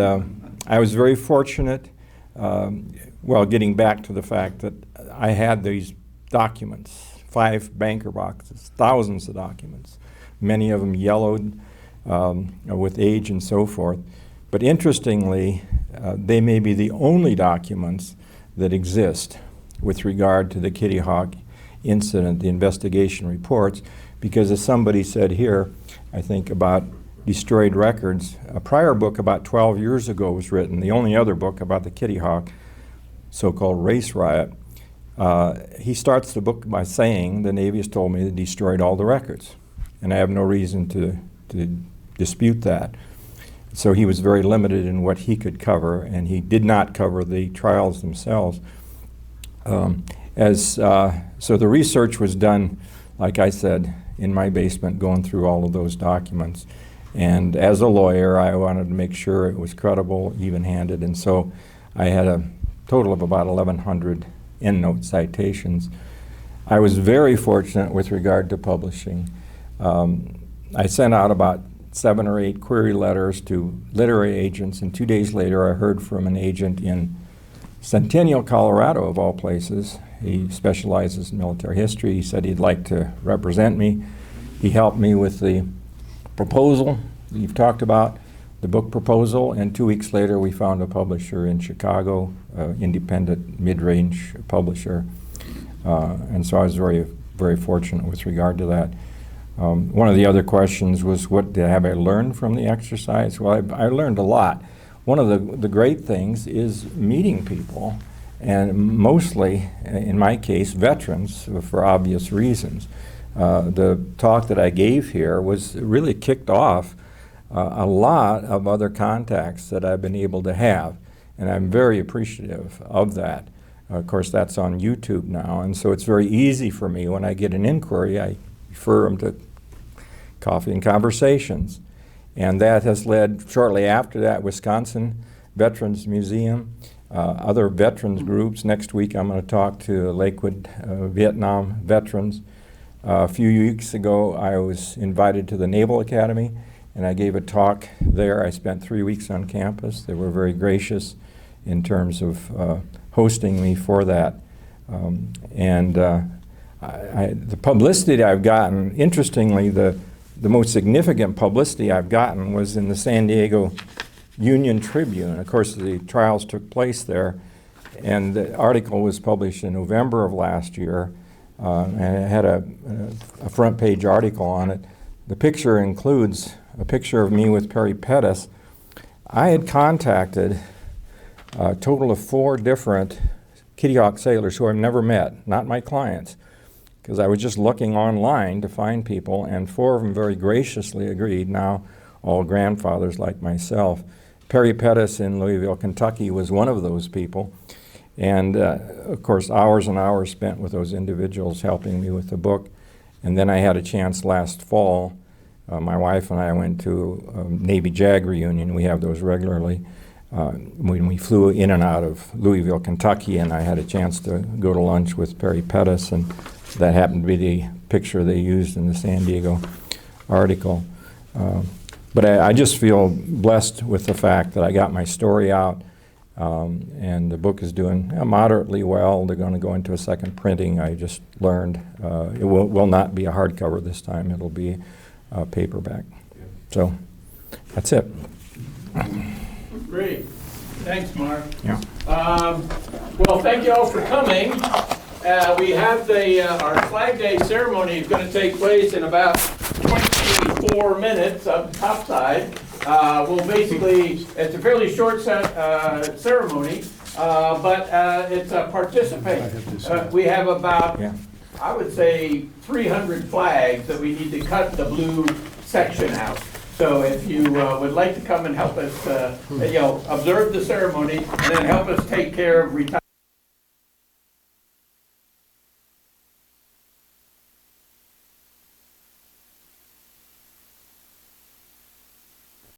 I was very fortunate, getting back to the fact that I had these documents, 5 banker boxes, thousands of documents, many of them yellowed with age and so forth. But interestingly, they may be the only documents that exist with regard to the Kitty Hawk incident, the investigation reports, because as somebody said here, I think about destroyed records, a prior book about 12 years ago was written, the only other book about the Kitty Hawk, so-called race riot. He starts the book by saying the Navy has told me they destroyed all the records, and I have no reason to dispute that. So he was very limited in what he could cover, and he did not cover the trials themselves. So the research was done, like I said, in my basement, going through all of those documents. And as a lawyer, I wanted to make sure it was credible, even-handed, and so I had a total of about 1,100 endnote citations. I was very fortunate with regard to publishing. I sent out about 7 or 8 query letters to literary agents, and 2 days later I heard from an agent in Centennial, Colorado, of all places. He specializes in military history. He said he'd like to represent me. He helped me with the proposal that you've talked about, the book proposal, and 2 weeks later we found a publisher in Chicago, independent mid-range publisher. And so I was very, very fortunate with regard to that. One of the other questions was, what have I learned from the exercise? Well, I learned a lot. One of the great things is meeting people, and mostly, in my case, veterans, for obvious reasons. The talk that I gave here was really kicked off a lot of other contacts that I've been able to have, and I'm very appreciative of that. Of course, that's on YouTube now, and so it's very easy for me when I get an inquiry, I refer them to Coffee and Conversations. And that has led, shortly after that, Wisconsin Veterans Museum, other veterans groups. Next week I'm going to talk to Lakewood Vietnam veterans. A few weeks ago I was invited to the Naval Academy, and I gave a talk there. I spent 3 weeks on campus. They were very gracious in terms of hosting me for that. The publicity I've gotten, interestingly, the most significant publicity I've gotten was in the San Diego Union Tribune. Of course, the trials took place there, and the article was published in November of last year, and it had a front page article on it. The picture includes a picture of me with Perry Pettis. I had contacted a total of 4 different Kitty Hawk sailors who I've never met, not my clients, because I was just looking online to find people, and 4 of them very graciously agreed, now all grandfathers like myself. Perry Pettis in Louisville, Kentucky was one of those people, and of course hours and hours spent with those individuals helping me with the book. And then I had a chance last fall. My wife and I went to a Navy JAG reunion. We have those regularly. When we flew in and out of Louisville, Kentucky, and I had a chance to go to lunch with Perry Pettis, and that happened to be the picture they used in the San Diego article. But I just feel blessed with the fact that I got my story out, and the book is doing moderately well. They're going to go into a second printing. I just learned it will not be a hardcover this time. It'll be a paperback. So that's it. Great. Thanks, Marv. Yeah. Well, thank you all for coming. We have our Flag Day ceremony is going to take place in about 24 minutes up the top side. It's a fairly short ceremony, but it's a participation. We have about, I would say, 300 flags that we need to cut the blue section out. So if you would like to come and help us, observe the ceremony and then help us take care of retired